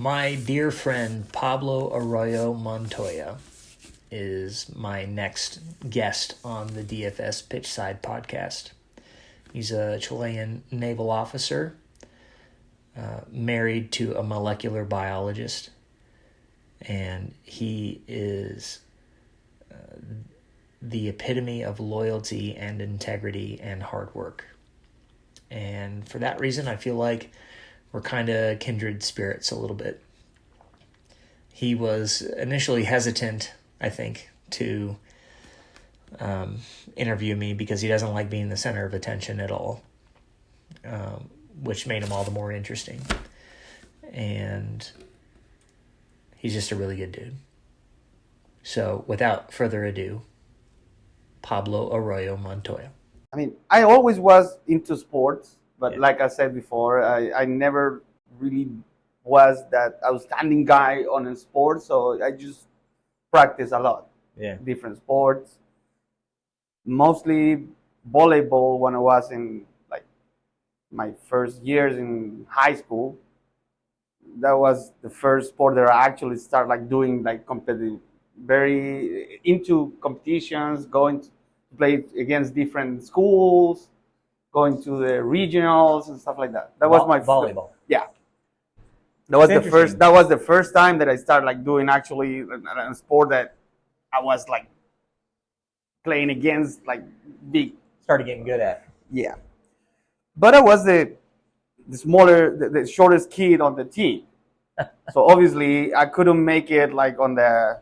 My dear friend Pablo Arroyo Montoya is my next guest on the DFS Pitchside podcast. He's a Chilean naval officer, married to a molecular biologist, and he is the epitome of loyalty and integrity and hard work. And for that reason, I feel like we're kind of kindred spirits a little bit. He was initially hesitant, I think, to interview me because he doesn't like being the center of attention at all, which made him all the more interesting. And he's just a really good dude. So without further ado, Pablo Arroyo Montoya. I mean, I always was into sports, but like I said before, I never really was that outstanding guy on a sport, so I just practice a lot. Different sports. Mostly volleyball when I was in like my first years in high school. That was the first sport that I actually started like doing like competitive, very into competitions, going to play against different schools, going to the regionals and stuff like that. That was my volleyball. Yeah, that was the first. That was the first time that I started like doing actually a sport that I was like playing against like big. Started getting good at. Yeah, but I was the smaller, the shortest kid on the team. So obviously I couldn't make it like on the.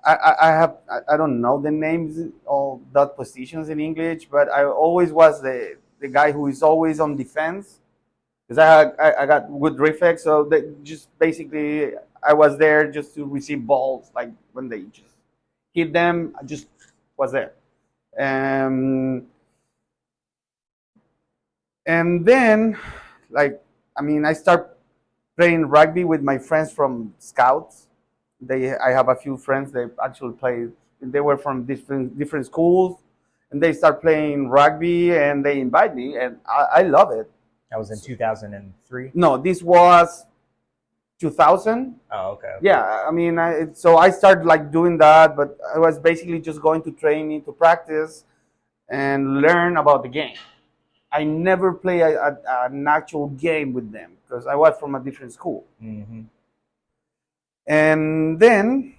I don't know the names all that positions in English, but I always was the guy who is always on defense because I got good reflex. So that just basically I was there just to receive balls, like when they just hit them, I just was there. And then like I mean I start playing rugby with my friends from Scouts. I have a few friends that actually played. They were from different schools, and they start playing rugby, and they invite me, and I love it. That was in 2003? No, this was 2000. Oh, okay. Yeah, I mean, so I started like doing that, but I was basically just going to training to practice and learn about the game. I never play an actual game with them because I was from a different school. Mm-hmm. And then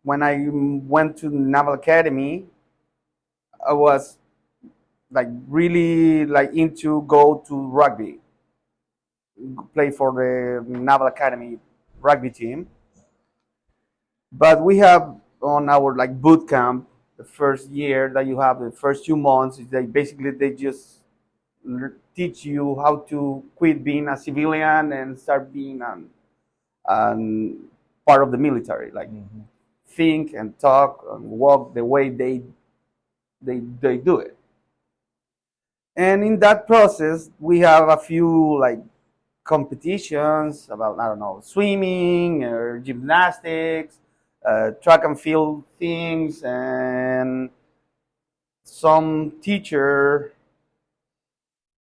when I went to Naval Academy, I was like really like into go to rugby, play for the Naval Academy rugby team. But we have on our like boot camp, the first year that you have, the first 2 months, is they just teach you how to quit being a civilian and start being an part of the military, like think and talk and walk the way they do it. And in that process, we have a few like competitions about, I don't know, swimming or gymnastics, track and field things, and some teacher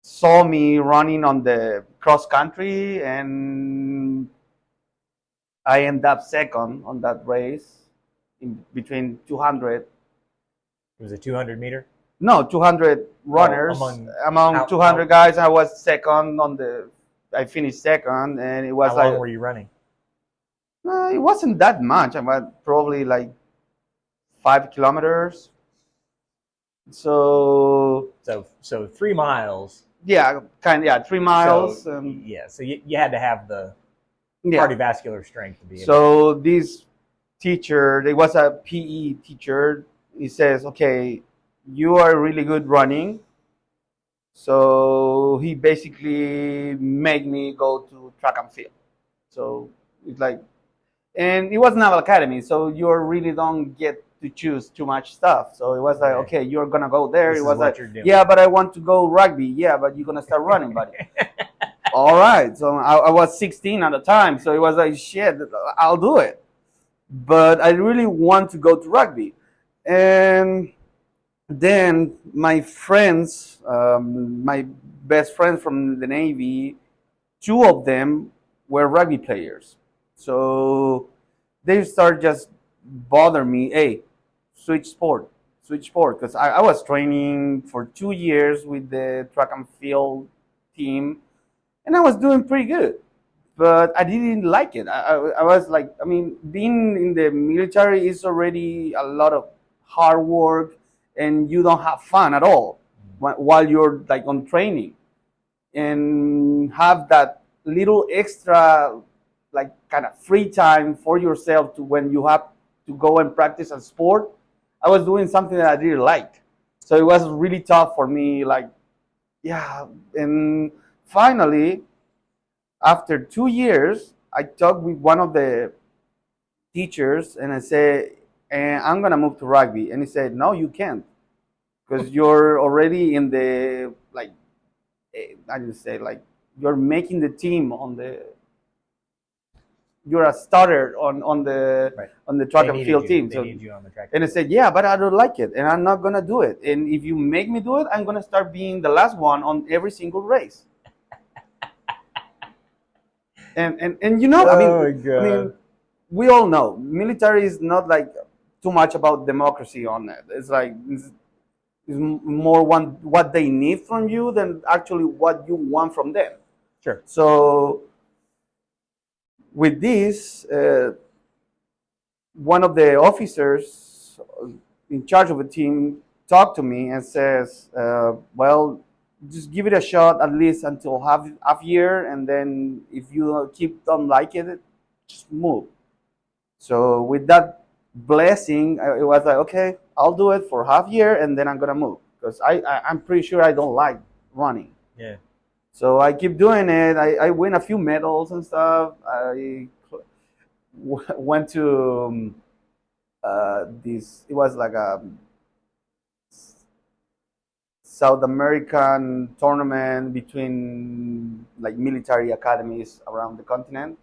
saw me running on the cross country, and I end up second on that race in between 200. It was a 200 meter? No, 200 runners. Among 200 guys, I was second I finished second, and it was How long were you running? It wasn't that much. I was probably like 5 kilometers. So 3 miles. Yeah, 3 miles. So you had to have the cardiovascular strength to be able. So this teacher, there was a PE teacher. He says, "Okay, you are really good running." So he basically made me go to track and field. So it's like, and it was Naval Academy, so you really don't get to choose too much stuff. So it was like, okay, you're gonna go there. This it was is what like, you're doing. yeah, but I want to go rugby. Yeah, but you're gonna start running, buddy. All right. So I was 16 at the time, so it was like, shit, I'll do it. But I really want to go to rugby, and then my friends, my best friends from the Navy, 2 of them were rugby players. So they start just bother me. Hey, switch sport, switch sport. Because I was training for 2 years with the track and field team, and I was doing pretty good. But I didn't like it. I was like, I mean, being in the military is already a lot of hard work, and you don't have fun at all while you're like on training, and have that little extra like kind of free time for yourself to when you have to go and practice a sport. I was doing something that I didn't like, so it was really tough for me. Like, yeah, and finally, after 2 years, I talked with one of the teachers and I said, I'm gonna move to rugby, and he said, no, you can't, because you're already in the like, I just say like you're making the team on the you're a starter on the Right. on the track They and needed field you. team. They So, need you on the track. and I said, yeah, but I don't like it, and I'm not gonna do it. And if you make me do it, I'm gonna start being the last one on every single race. And you know, I mean, we all know military is not like too much about democracy on it. It's like it's more what they need from you than actually what you want from them. Sure. So with this, one of the officers in charge of the team talked to me and says, well, just give it a shot at least until half year, and then if you don't like it, just move. So with that blessing, it was like, okay, I'll do it for half year, and then I'm gonna move, because I'm pretty sure I don't like running. Yeah. So I keep doing it. I win a few medals and stuff. I went to this. It was like a South American tournament between like military academies around the continent.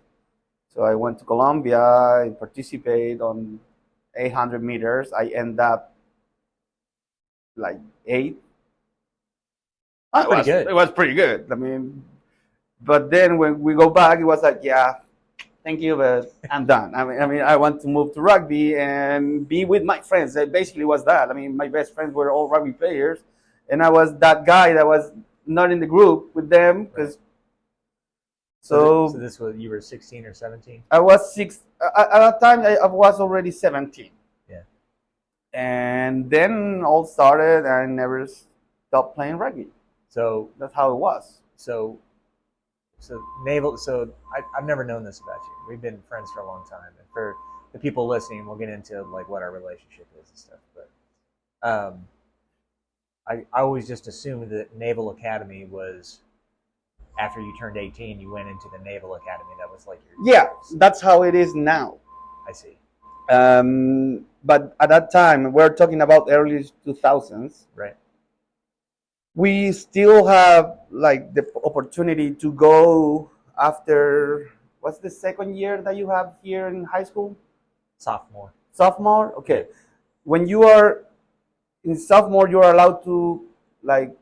So I went to Colombia and participated on 800 meters. I end up like eighth. Pretty good. It was pretty good. I mean, but then when we go back, it was like, yeah, thank you, but I'm done. I mean, I want to move to rugby and be with my friends. It basically was that. I mean, my best friends were all rugby players, and I was that guy that was not in the group with them because. So this was, you were 16 or 17? I was six at that time. I was already 17. Yeah. And then all started, and I never stopped playing rugby. So that's how it was. So naval. So I've never known this about you. We've been friends for a long time, and for the people listening, we'll get into like what our relationship is and stuff. But I always just assumed that Naval Academy was after you turned 18, you went into the Naval Academy. That was like your that's how it is now. I see. But at that time, we're talking about early 2000s. Right. We still have like the opportunity to go after. What's the second year that you have here in high school? Sophomore. Okay. When you are in sophomore, you're allowed to like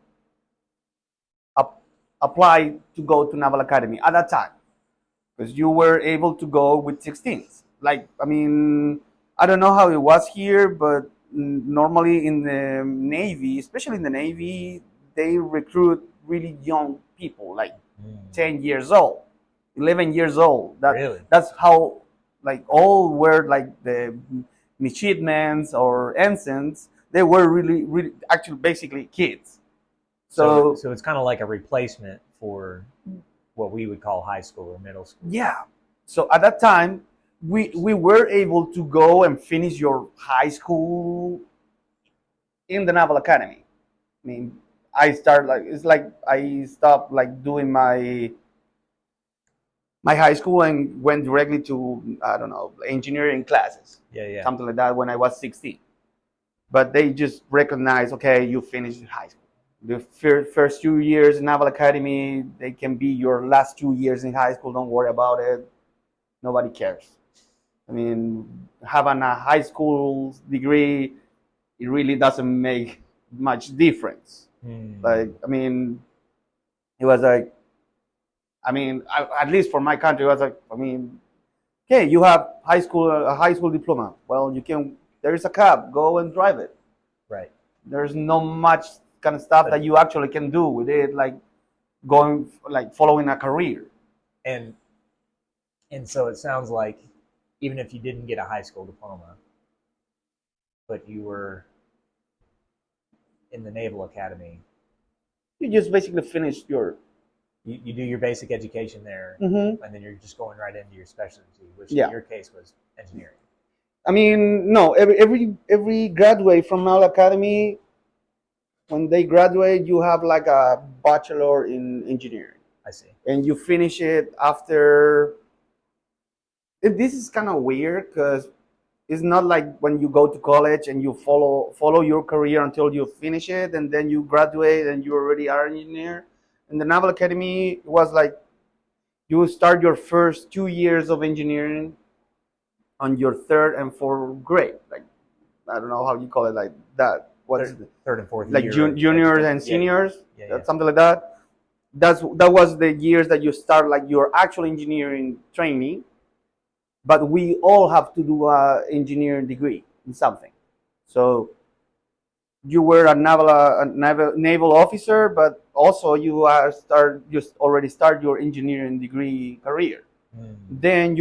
apply to go to Naval Academy at that time, because you were able to go with 16s. Like, I mean, I don't know how it was here, but normally in the Navy, especially in the Navy, they recruit really young people, like 10 years old, 11 years old. Really? That's how, like, all were like the midshipmen or ensigns. They were really, actually, basically kids. So it's kind of like a replacement for what we would call high school or middle school. Yeah. So at that time, we were able to go and finish your high school in the Naval Academy. I mean, I stopped like doing my high school and went directly to, I don't know, engineering classes. Yeah. Something like that when I was 16. But they just recognized, okay, you finished high school. The first 2 years in Naval Academy, they can be your last 2 years in high school. Don't worry about it. Nobody cares. I mean, having a high school degree, it really doesn't make much difference. Like, I mean, it was like, I mean, at least for my country, it was like, I mean, okay, you have a high school diploma. Well, you can. There is a cab. Go and drive it. Right. There's not much kind of stuff that you actually can do with it, like following a career. And so it sounds like even if you didn't get a high school diploma, but you were in the Naval Academy, You just basically finish your. you do your basic education there, Mm-hmm. and then you're just going right into your specialty, which Yeah. in your case was engineering. I mean, no. Every graduate from Naval Academy, when they graduate, you have like a bachelor in engineering, I see. and you finish it after. This is kind of weird because it's not like when you go to college and you follow your career until you finish it, and then you graduate and you already are an engineer. In the Naval Academy, it was like you start your first 2 years of engineering on your third and fourth grade. Like, I don't know how you call it, like that. What's Third and fourth like year juniors and yeah, seniors, yeah. something like that. That was the years that you start like your actual engineering training. But we all have to do a engineering degree in something. So you were a naval officer, but also you already start your engineering degree career. Then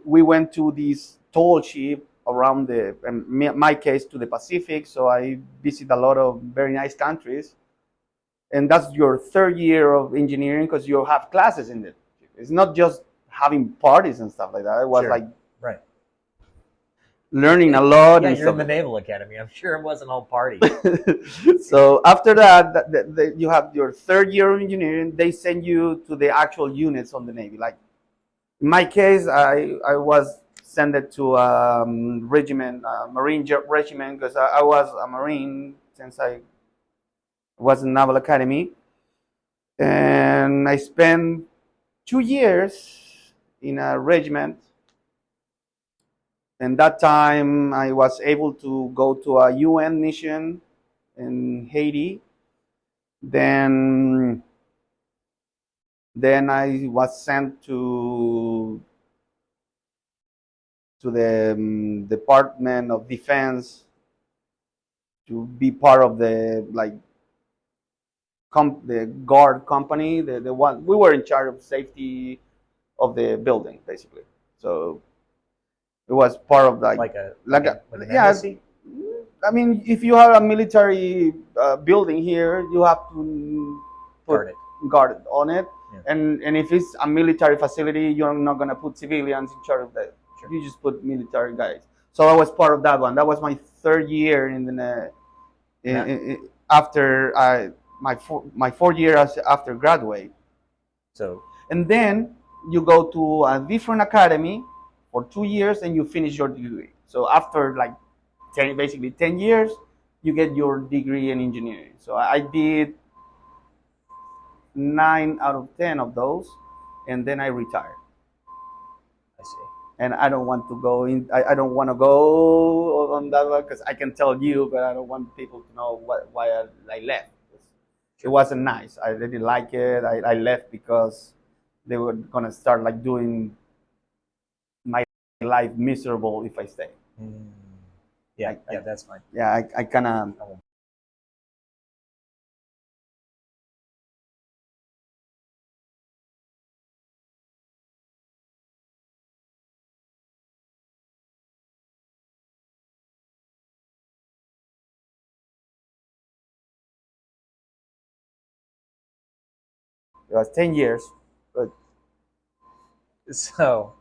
we went to this tall ship around in my case, to the Pacific. So I visit a lot of very nice countries, and that's your third year of engineering because you have classes in it. It's not just having parties and stuff like that. It was Sure. like Right. learning a lot. Yeah, and you're in stuff. the Naval Academy. I'm sure it wasn't all party. So after that, you have your third year of engineering. They send you to the actual units on the Navy. Like in my case, I was sent to regiment, Marine regiment, because I was a Marine since I was in Naval Academy, and I spent 2 years in a regiment. And that time, I was able to go to a UN mission in Haiti. Then I was sent to the Department of Defense to be part of the the guard company, the one we were in charge of safety of the building, basically. So it was part of like an yeah. embassy? I mean, if you have a military building here, you have to guard it on it. Yeah. And if it's a military facility, you're not gonna put civilians in charge of that. Sure. You just put military guys. So I was part of that one. That was my third year after my 4th year after graduate. So And then you go to a different academy for 2 years and you finish your degree. So after basically 10 years, you get your degree in engineering. So I did 9 out of 10 of those, and then I retired. I see. And I don't want to go in. I don't want to go on that one because I can tell you, but I don't want people to know why I left. It wasn't nice. I didn't like it. I left because they were gonna start doing my life miserable if I stay. Yeah, that's fine. Yeah, I kind of. It was 10 years, but So,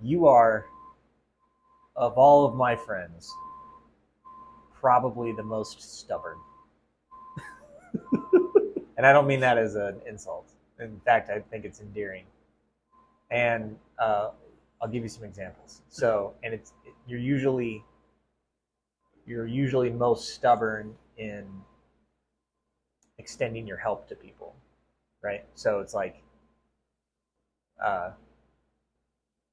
you are, of all of my friends, probably the most stubborn. And I don't mean that as an insult. In fact, I think it's endearing. And I'll give you some examples. So, and you're usually most stubborn in extending your help to people, right? So it's like,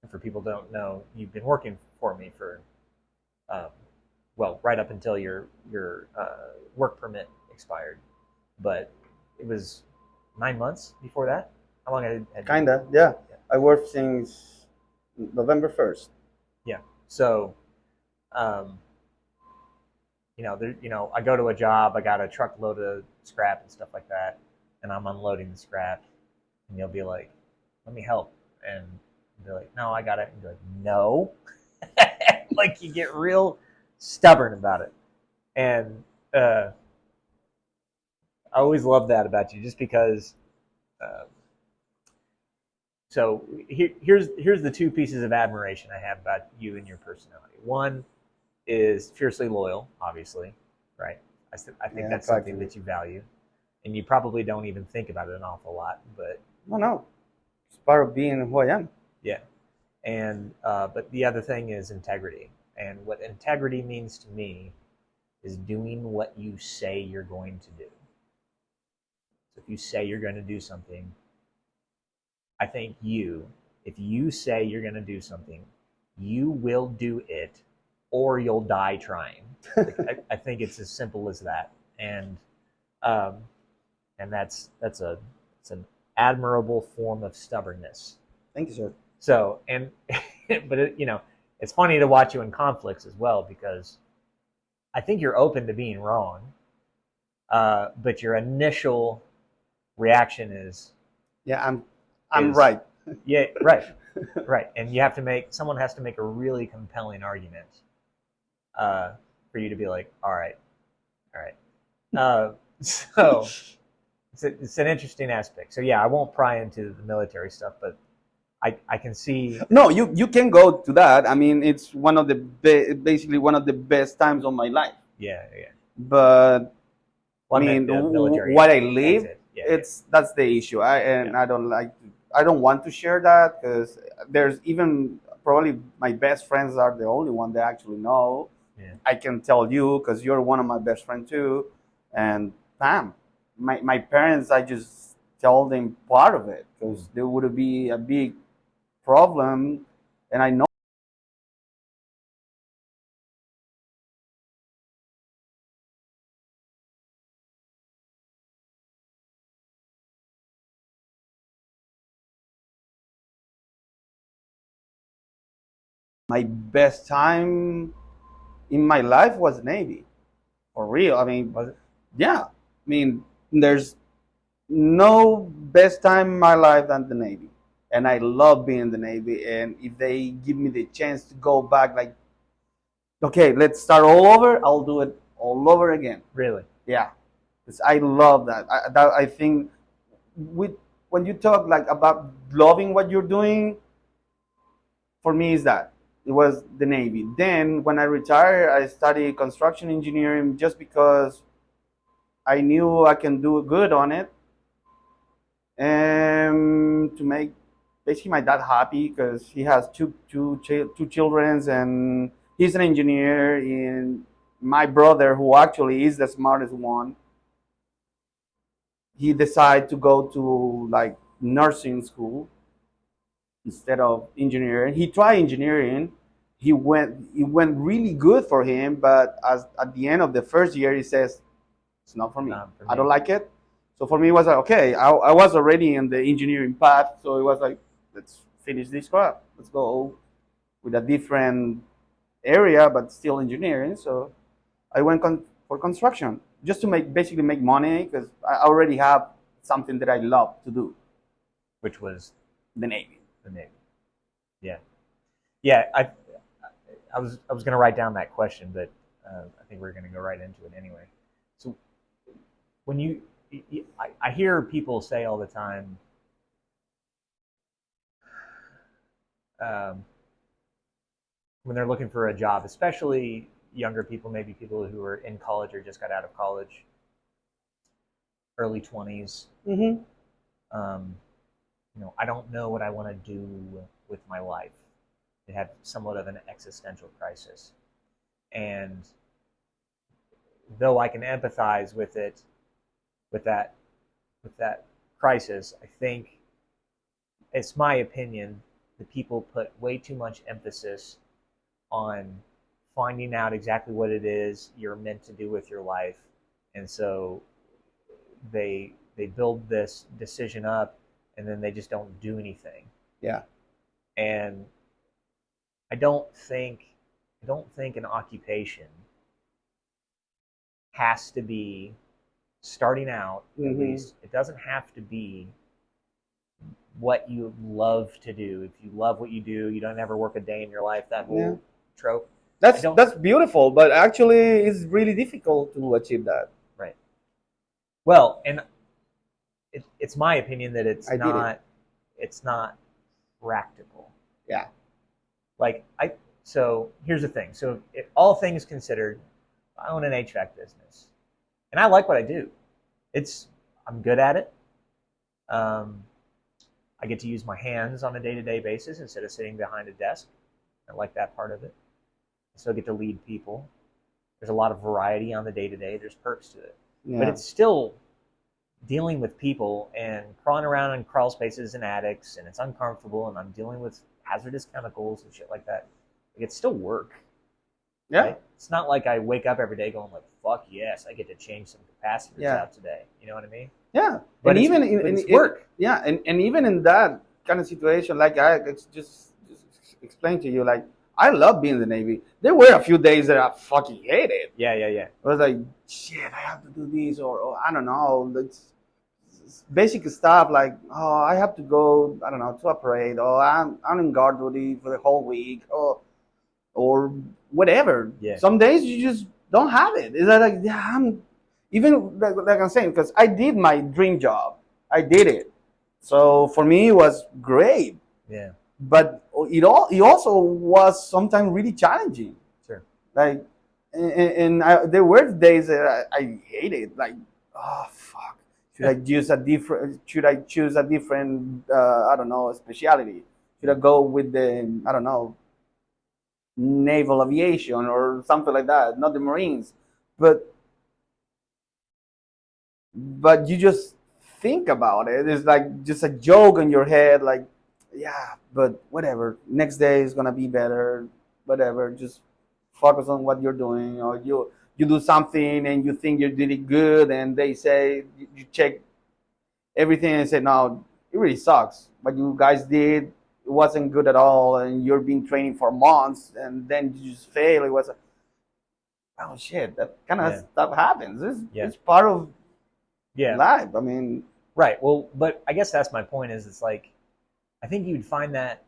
for people who don't know, you've been working for me for, right up until your work permit expired, but it was 9 months before that. How long had Kinda, yeah. I worked since November 1st. Yeah. So, um, I go to a job, I got a truckload of scrap and stuff like that, and I'm unloading the scrap, and you'll be like, "Let me help," and they're like, "No, I got it," and you're like, "No," like you get real stubborn about it, and I always love that about you, just because. Uh, so here's the two pieces of admiration I have about you and your personality. One is fiercely loyal, obviously, right? I think that's something that you value, and you probably don't even think about it an awful lot, but No, it's part of being who I am. yeah. And but the other thing is integrity, and what integrity means to me is doing what you say you're going to do. So if you say you're going to do something, I think if you say you're going to do something, you will do it, or you'll die trying. Like, I think it's as simple as that, um, and it's an admirable form of stubbornness. Thank you, sir. So, and but it's funny to watch you in conflicts as well, because I think you're open to being wrong, but your initial reaction is, yeah, I'm right. Yeah, right, right, and someone has to make a really compelling argument for you to be like, all right. So it's an interesting aspect. So yeah, I won't pry into the military stuff, but I can see. No, you can go to that. I mean, it's one of the basically one of the best times of my life. Yeah. But Well, I mean, military, what I live, yeah. that's the issue. I don't want to share that, because there's even probably my best friends are the only one that actually know. Yeah. I can tell you because you're one of my best friends too, and bam, my parents, I just tell them part of it, because there would be a big problem, and I know my best time in my life was Navy, for real. I mean, Was it? yeah, I mean, there's no best time in my life than the Navy, and I love being in the Navy. And if they give me the chance to go back, like, okay, let's start all over, I'll do it all over again. Really? Yeah, because I love that. I think with when you talk like about loving what you're doing, for me is that it was the Navy. Then when I retired, I studied construction engineering just because I knew I can do good on it, and to make basically my dad happy, because he has two children, and he's an engineer. And my brother, who actually is the smartest one, he decided to go to like nursing school instead of engineering. He tried engineering. It went really good for him, but at the end of the first year, he says, it's not for me. I don't like it. So for me, it was like, okay, I was already in the engineering path, so it was like, let's finish this crap. Let's go with a different area, but still engineering. So I went for construction, just to basically make money, because I already have something that I love to do. Which was the Navy. The Navy. Yeah. Yeah. I was going to write down that question, but I think we're going to go right into it anyway. So when I hear people say all the time, when they're looking for a job, especially younger people, maybe people who are in college or just got out of college, early 20s. Mm-hmm. I don't know what I want to do with my life. They have somewhat of an existential crisis. And though I can empathize with that crisis, I think, it's my opinion, that people put way too much emphasis on finding out exactly what it is you're meant to do with your life. And so they they build this decision up, and then they just don't do anything. Yeah. And I don't think an occupation has to be, starting out at least, it doesn't have to be what you love to do. If you love what you do, you don't ever work a day in your life, that whole trope. That's beautiful, but actually it's really difficult to achieve that. Right. Well, and it's my opinion that it's not practical. Yeah. Like so here's the thing. So all things considered, I own an HVAC business, and I like what I do. I'm good at it. I get to use my hands on a day-to-day basis instead of sitting behind a desk. I like that part of it. I still get to lead people. There's a lot of variety on the day-to-day. There's perks to it. Yeah. But it's still dealing with people and crawling around in crawl spaces and attics, and it's uncomfortable, and I'm dealing with hazardous chemicals and shit like that. Like, it's still work. Yeah. Right? It's not like I wake up every day going like, fuck yes, I get to change some capacitors out today. You know what I mean? Yeah. But and it's work. Yeah. And even in that kind of situation, like I just explained to you, like, I love being in the Navy. There were a few days that I fucking hated. Yeah. I was like, shit, I have to do this, or I don't know. It's basic stuff like, oh, I have to go, I don't know, to a parade, or I'm in guard duty for the whole week, or whatever. Yeah. Some days you just don't have it. It's like, yeah, even like I'm saying, because I did my dream job. I did it. So for me, it was great. Yeah. But it also was sometimes really challenging. Sure. Like, and there were days that I hated. Like, oh fuck, should I choose a different? I don't know, specialty? Should I go with the, I don't know, naval aviation or something like that? Not the Marines, but you just think about it. It's like just a joke in your head, like, yeah, but whatever. Next day is gonna be better. Whatever. Just focus on what you're doing, or you do something and you think you did it good, and they say you check everything and say, no, it really sucks. What you guys did, it wasn't good at all, and you've been training for months, and then you just fail. It was, oh shit, that kind of stuff happens. It's part of life. I mean, right. Well, but I guess that's my point. Is it's like, I think you'd find that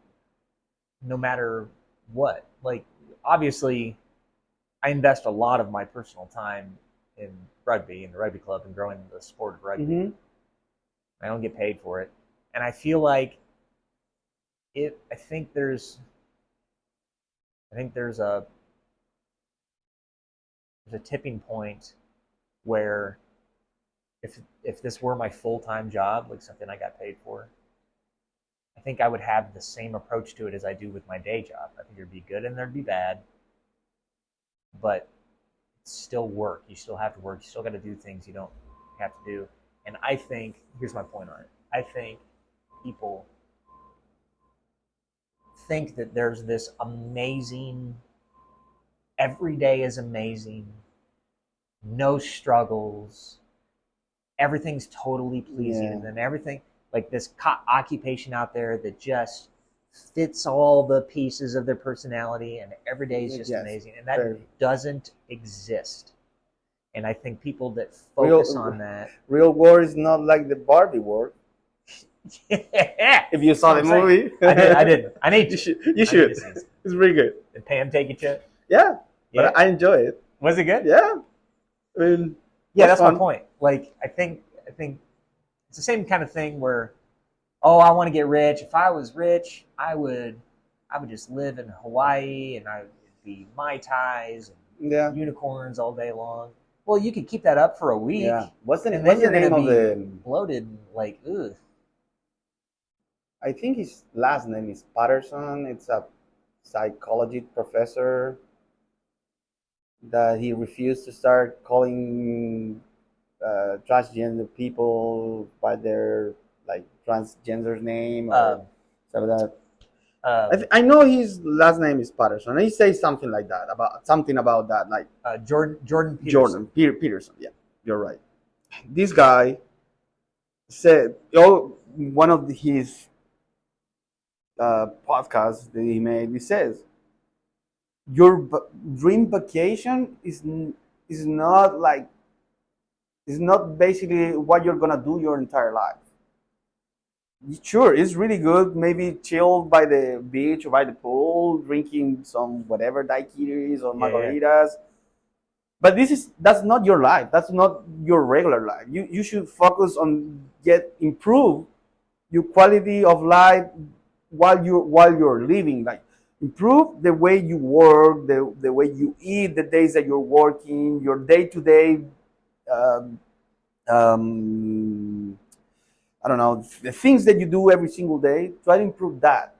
no matter what. Like, obviously, I invest a lot of my personal time in rugby, in the rugby club, and growing the sport of rugby. Mm-hmm. I don't get paid for it. And I feel like I think there's a tipping point where if this were my full-time job, like something I got paid for, I think I would have the same approach to it as I do with my day job. I think there'd be good and there'd be bad, but it's still work. You still have to work. You still got to do things you don't have to do. And I think, here's my point on it. I think people think that there's this amazing, every day is amazing, no struggles, everything's totally pleasing, and then everything, like this occupation out there that just fits all the pieces of their personality, and every day is just amazing, and that doesn't exist. And I think people that focus on that, real war is not like the Barbie war. If you saw the movie, I did. I need. You should. It's pretty good. Did Pam take it yet? Yeah, but I enjoy it. Was it good? Yeah. I mean, that's my point. Like, I think it's the same kind of thing where, oh, I want to get rich. If I was rich, I would just live in Hawaii, and I would be Mai Tais and unicorns all day long. Well, you could keep that up for a week. Yeah. What's the name of the bloated? Like, ugh. I think his last name is Patterson. It's a psychology professor that he refused to start calling transgender people by their like transgender name or something like that. I know his last name is Patterson. He says something like that about that, like Jordan Peterson. Peterson. Yeah, you're right. This guy said, one of his podcasts that he made, he says, your dream vacation is not like, is not basically what you're gonna do your entire life. Sure, it's really good. Maybe chill by the beach or by the pool, drinking some whatever daiquiris or Yeah. margaritas. But that's not your life. That's not your regular life. You should focus on get improve your quality of life while you're living. Like improve the way you work, the way you eat, the days that you're working, your day to day. I don't know, the things that you do every single day. Try to improve that.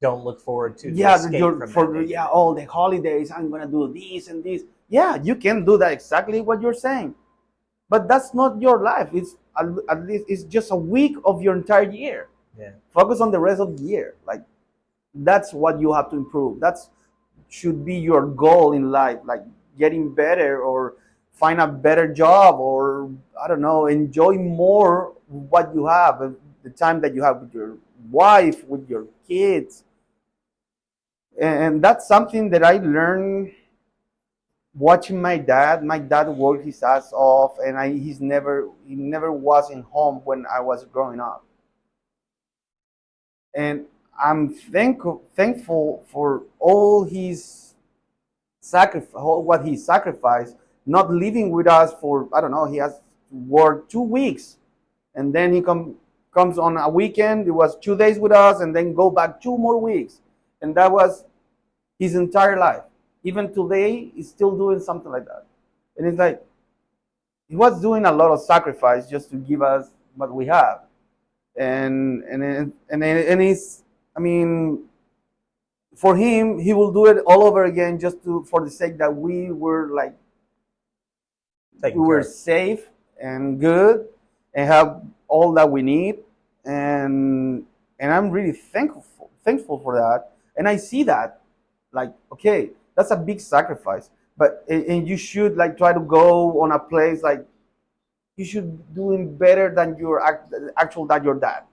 Don't look forward to the Yeah, escape from that day. yeah, all the holidays. I'm gonna do this and this. Yeah, you can do that exactly what you're saying, but that's not your life. It's at least it's just a week of your entire year. Yeah. Focus on the rest of the year. Like that's what you have to improve. That's should be your goal in life. Like getting better or find a better job or I don't know, enjoy more what you have, the time that you have with your wife, with your kids. And that's something that I learned watching my dad. My dad worked his ass off, and he never was in home when I was growing up. And I'm thankful for all his sacrifice, all what he sacrificed, not living with us for I don't know. He has worked 2 weeks, and then comes on a weekend. It was 2 days with us, and then go back 2 more weeks, and that was his entire life. Even today, he's still doing something like that. And it's like he was doing a lot of sacrifice just to give us what we have. And he's, I mean, for him, he will do it all over again just to for the sake that we were like Taking we care were of. safe and good and have all that we need. And I'm really thankful for that. And I see that like okay, that's a big sacrifice. But and you should like try to go on a place like you should doing better than your actual dad, your dad.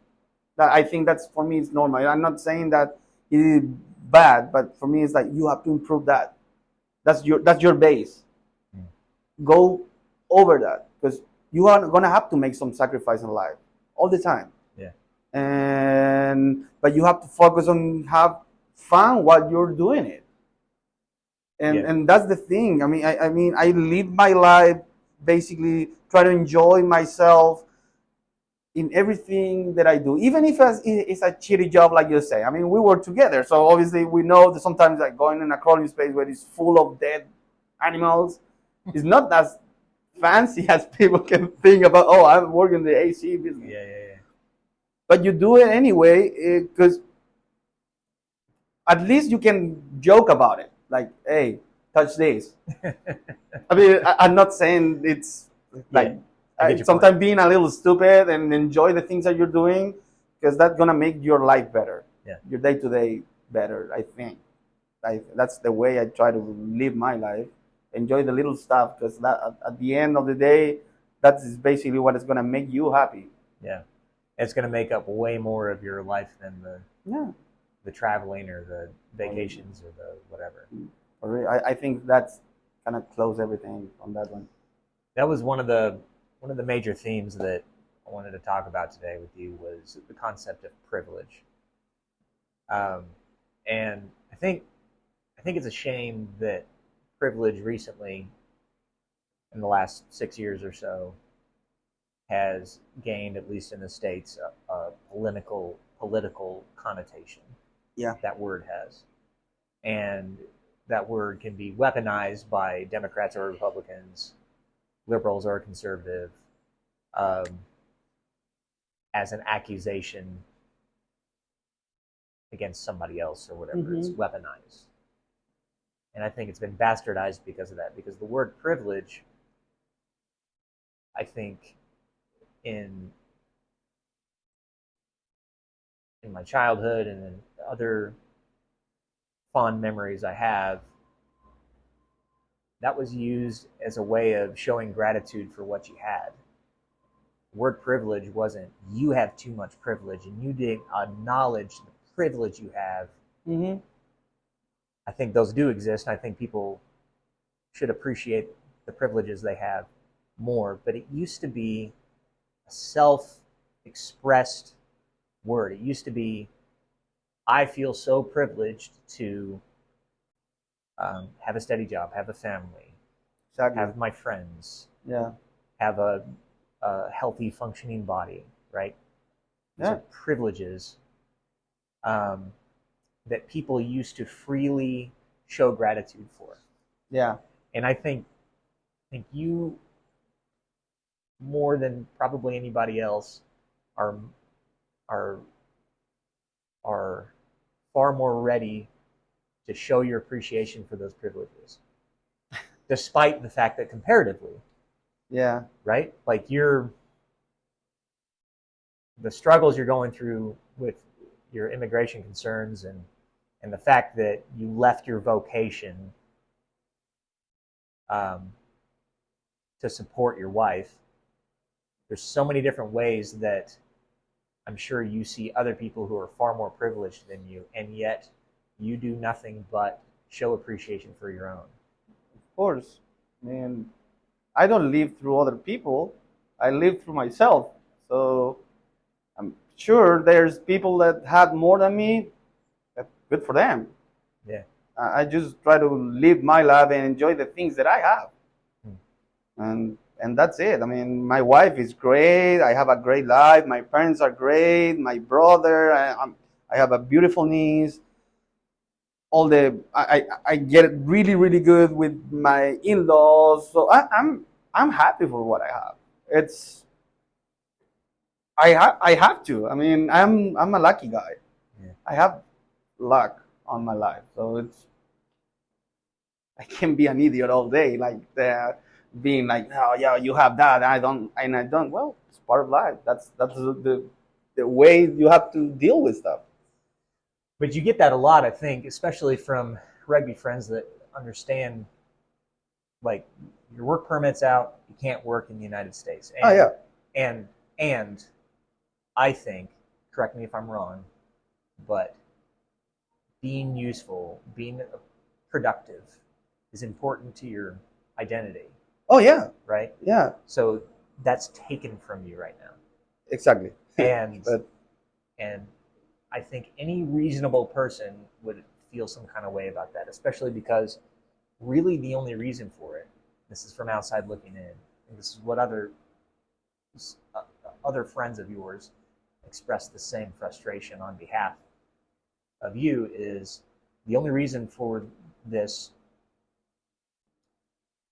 That I think that's for me is normal. I'm not saying that it is bad, but for me it's like you have to improve that. That's your base. Mm. Go over that because you are gonna have to make some sacrifice in life all the time. Yeah. And but you have to focus on have fun while you're doing it. and Yeah. and that's the thing. I mean I live my life basically try to enjoy myself in everything that I do, even if it's a shitty job, like you say. I mean, we work together, so obviously we know that sometimes like going in a crawling space where it's full of dead animals is not as fancy as people can think about. Oh, I'm working the AC business, Yeah. Yeah. but you do it anyway because at least you can joke about it. Like, hey, touch this. Yeah. I mean, I'm not saying it's like Yeah. I get your point. sometimes being a little stupid and enjoy the things that you're doing because that's gonna make your life better, Yeah. your day to day better. I think that's the way I try to live my life. Enjoy the little stuff because that at the end of the day, that is basically what is gonna make you happy. Yeah. It's going to make up way more of your life than Yeah, the traveling or the vacations or the whatever. I think that's kind of close everything on that one. That was one of the major themes that I wanted to talk about today with you was the concept of privilege. Um, and I think it's a shame that privilege recently, in the last 6 years or so, has gained, at least in the states, a political connotation. Yeah. That word has, and that word can be weaponized by Democrats or Republicans, liberals or conservative, um, as an accusation against somebody else or whatever. Mm-hmm. It's weaponized. And I think it's been bastardized because of that. Because the word privilege, I think, in my childhood and in other fond memories I have, that was used as a way of showing gratitude for what you had. The word privilege wasn't you have too much privilege and you didn't acknowledge the privilege you have. Mm-hmm. I think those do exist, and I think people should appreciate the privileges they have more. But it used to be a self-expressed word. It used to be, I feel so privileged to have a steady job, have a family, Exactly. have my friends, Yeah. have a healthy, functioning body, right? These Yeah. are privileges that people used to freely show gratitude for. Yeah. And I think you, more than probably anybody else, are are far more ready to show your appreciation for those privileges, despite the fact that comparatively, Yeah. right? Like the struggles you're going through with your immigration concerns and the fact that you left your vocation to support your wife. There's so many different ways that I'm sure you see other people who are far more privileged than you, and yet you do nothing but show appreciation for your own. Of course. I mean, I don't live through other people. I live through myself. So I'm sure there's people that had more than me. That's good for them. Yeah. I just try to live my life and enjoy the things that I have. And that's it. I mean, my wife is great. I have a great life. My parents are great. My brother, I have a beautiful niece. I get it really good with my in-laws. So I'm happy for what I have. I have to. I mean, I'm a lucky guy. Yeah. I have luck on my life. So I can be an idiot all day, like being like, oh yeah, you have that, I don't. Well, it's part of life. That's the way you have to deal with stuff. But you get that a lot, I think, especially from rugby friends that understand, like, your work permit's out, you can't work in the United States. And, Oh yeah. And I think, correct me if I'm wrong, but being useful, being productive is important to your identity. Oh yeah. Right? Yeah. So that's taken from you right now. Exactly. And But and I think any reasonable person would feel some kind of way about that, especially because really the only reason for it, this is from outside looking in, and this is what other friends of yours express the same frustration on behalf of you, is the only reason for this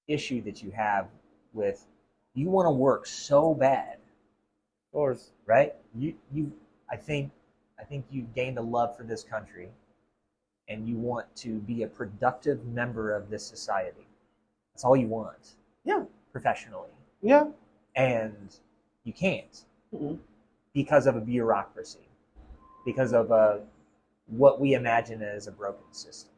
issue that you have with, you want to work so bad, of course. right? I think you've gained a love for this country, and you want to be a productive member of this society. That's all you want. Yeah. Professionally. Yeah. And you can't. Mm-hmm. Because of a bureaucracy, because of what we imagine as a broken system.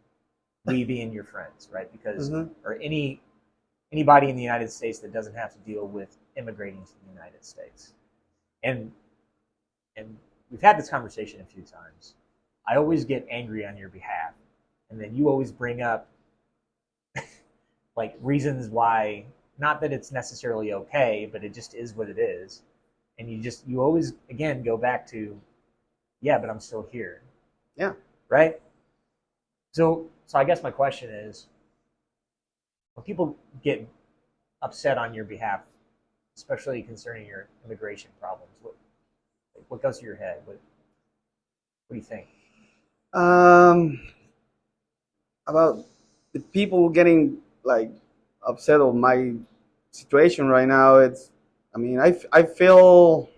We being your friends, right? Because or anybody in the United States that doesn't have to deal with immigrating to the United States. And we've had this conversation a few times. I always get angry on your behalf, and then you always bring up like reasons why, not that it's necessarily okay, but it just is what it is. And you always again go back to, yeah, but I'm still here. Yeah. Right? So I guess my question is, when people get upset on your behalf, especially concerning your immigration problems, what goes through your head? What do you think? About the people getting like upset of my situation right now. I feel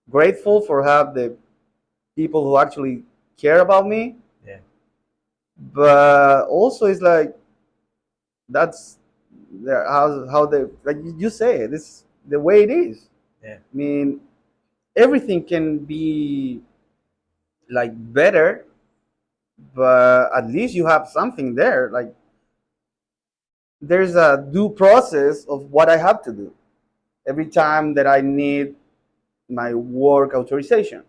grateful for have the people who actually care about me. Yeah. But also it's like that's how they, like you say, this the way it is. Yeah. I mean, everything can be like better, but at least you have something there. Like there's a due process of what I have to do. Every time that I need my work authorization.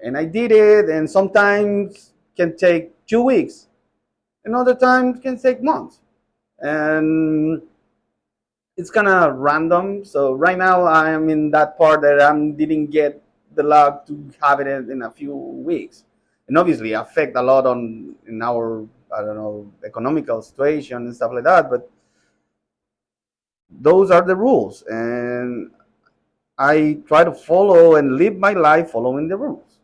And I did it, and sometimes can take 2 weeks, and other times can take months. And it's kind of random. So right now I am in that part that I didn't get the luck to have it in a few weeks, and obviously affect a lot on in our, I don't know, economical situation and stuff like that. But those are the rules, and I try to follow and live my life following the rules,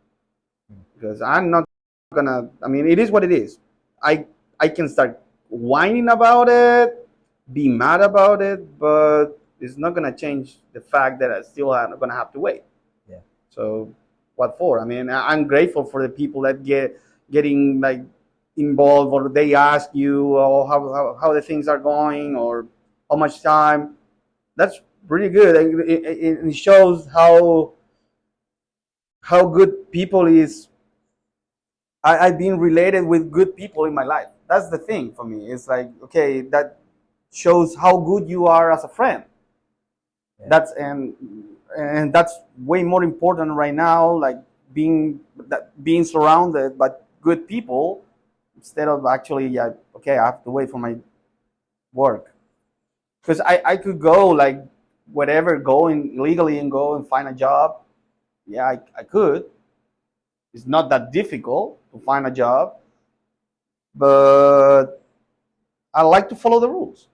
because I'm not gonna. I mean, it is what it is. I can start whining about it, be mad about it, but it's not gonna change the fact that I still am gonna have to wait. Yeah. So what for? I mean, I'm grateful for the people that getting like involved, or they ask you, oh, how the things are going, or how much time. That's pretty good. It shows how good people is. I've been related with good people in my life. That's the thing for me. It's like, okay, that shows how good you are as a friend. Yeah. And that's way more important right now. Like being surrounded by good people, instead of actually, yeah, okay, I have to wait for my work, because I could go like whatever, go in illegally and go and find a job. Yeah, I could. It's not that difficult to find a job, but I like to follow the rules.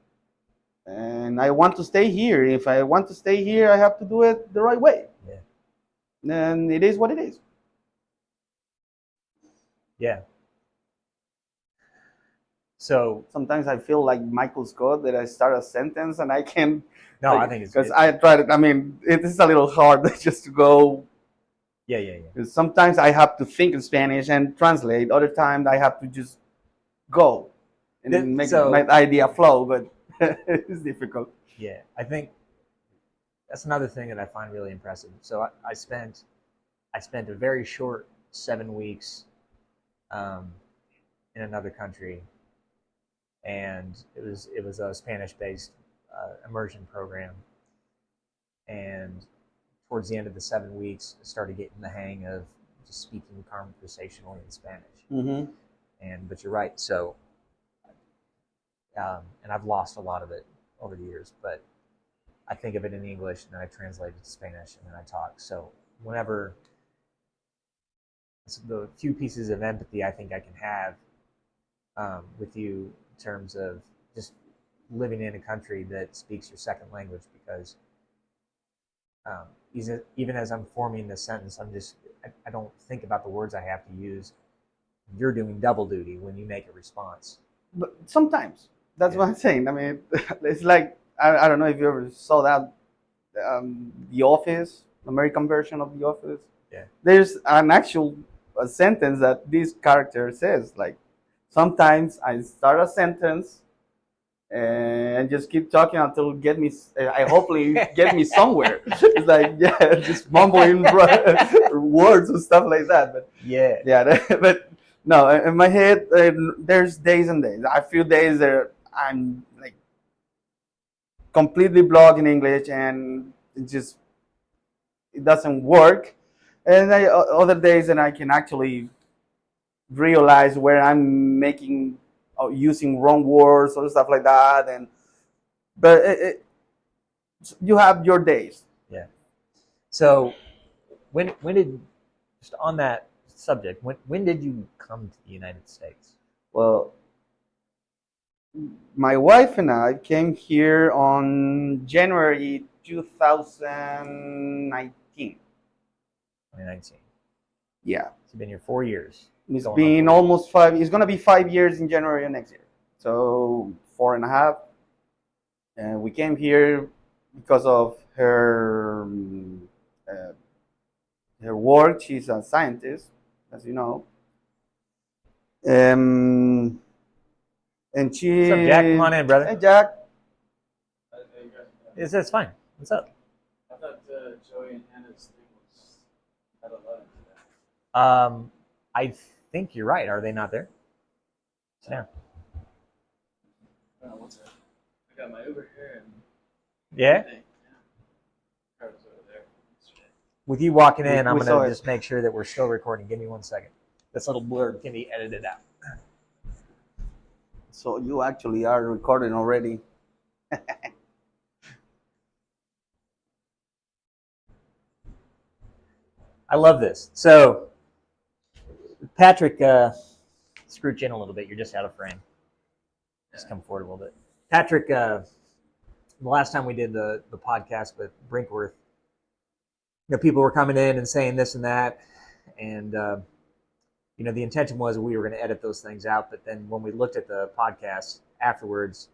And I want to stay here. If I want to stay here, I have to do it the right way. Yeah. And it is what it is. Yeah. So sometimes I feel like Michael Scott, that I start a sentence and I can. No, like, I think it's because I tried it. I mean, it is a little hard just to go. Yeah. Because sometimes I have to think in Spanish and translate. Other times I have to just go and make my idea flow. But it's difficult. Yeah, I think that's another thing that I find really impressive. So I spent a very short 7 weeks in another country, and it was a Spanish-based immersion program. And towards the end of the 7 weeks, I started getting the hang of just speaking conversationally in Spanish. Mm-hmm. But you're right. So, and I've lost a lot of it over the years, but I think of it in English, and then I translate it to Spanish, and then I talk. So whenever the few pieces of empathy I think I can have with you in terms of just living in a country that speaks your second language, because even as I'm forming this sentence, I don't think about the words I have to use. You're doing double duty when you make a response. But sometimes that's what I'm saying. I mean, it's like, I don't know if you ever saw that The Office, American version of The Office. Yeah. There's an actual sentence that this character says, like, sometimes I start a sentence and just keep talking until I hopefully get me somewhere. It's like, yeah, just mumbling words and stuff like that. But yeah, but no, in my head, there's days and days. I feel days that I'm like completely blocked in English, and it doesn't work. And other days that I can actually realize where I'm using wrong words or stuff like that. But you have your days. Yeah. So when did, just on that subject, when did you come to the United States? Well, my wife and I came here on January 2019. 2019. Yeah. It's been here 4 years. It's been almost 5. It's going to be 5 years in January of next year. So 4.5. And we came here because of her work. She's a scientist, as you know. And she. What's up, Jack? Come on in, brother. Hey, Jack. It's fine. What's up? I thought Joey and Hannah's thing was at 11 today. I think you're right. Are they not there? Yeah. Oh, what's that? I got my Uber here and yeah. Car was over there. with you walking in, I'm We going saw to it. just make sure that we're still recording. Give me 1 second. This little blurb can be edited out. So you actually are recording already. I love this. So, Patrick, scrooch in a little bit. You're just out of frame. Just come forward a little bit. Patrick, the last time we did the podcast with Brinkworth, people were coming in and saying this and that, and the intention was we were going to edit those things out. But then when we looked at the podcast afterwards,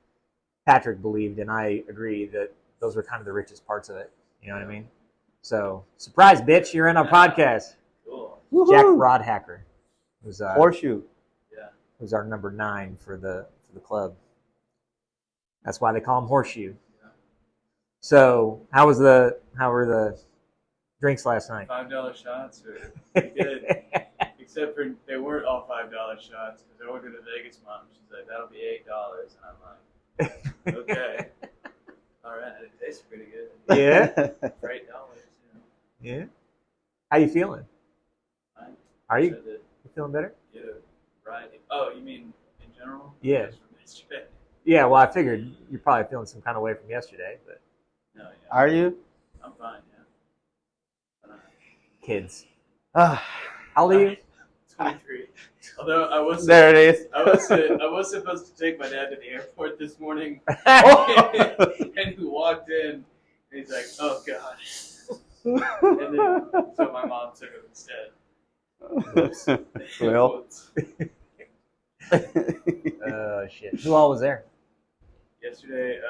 Patrick believed, and I agree, that those were kind of the richest parts of it. You know what I mean? So, surprise, bitch! You're in our podcast. Cool. Jack Rodhacker, who's Horseshoe. who's our number 9 for the club. That's why they call him Horseshoe. Yeah. So, how were the drinks last night? $5 shots are pretty good. Except for they weren't all $5 shots because I ordered a Vegas mom. She's like, "That'll be $8," and I'm like, "Okay, all right." It tastes pretty good. Yeah. For $8, Yeah. How you feeling? Fine. Are you Said that, feeling better? yeah, right. Oh, you mean in general? Yeah. Just from yesterday? Yeah. Well, I figured you're probably feeling some kind of way from yesterday, but No, yeah. Are you? I'm fine. Yeah. kids. Ah, How old are you? 23. Although I was there it is. I was supposed to take my dad to the airport this morning, Oh. and he walked in, and he's like, "Oh God!" And then so my mom took him instead. Well. Shit. Who all was there? Yesterday,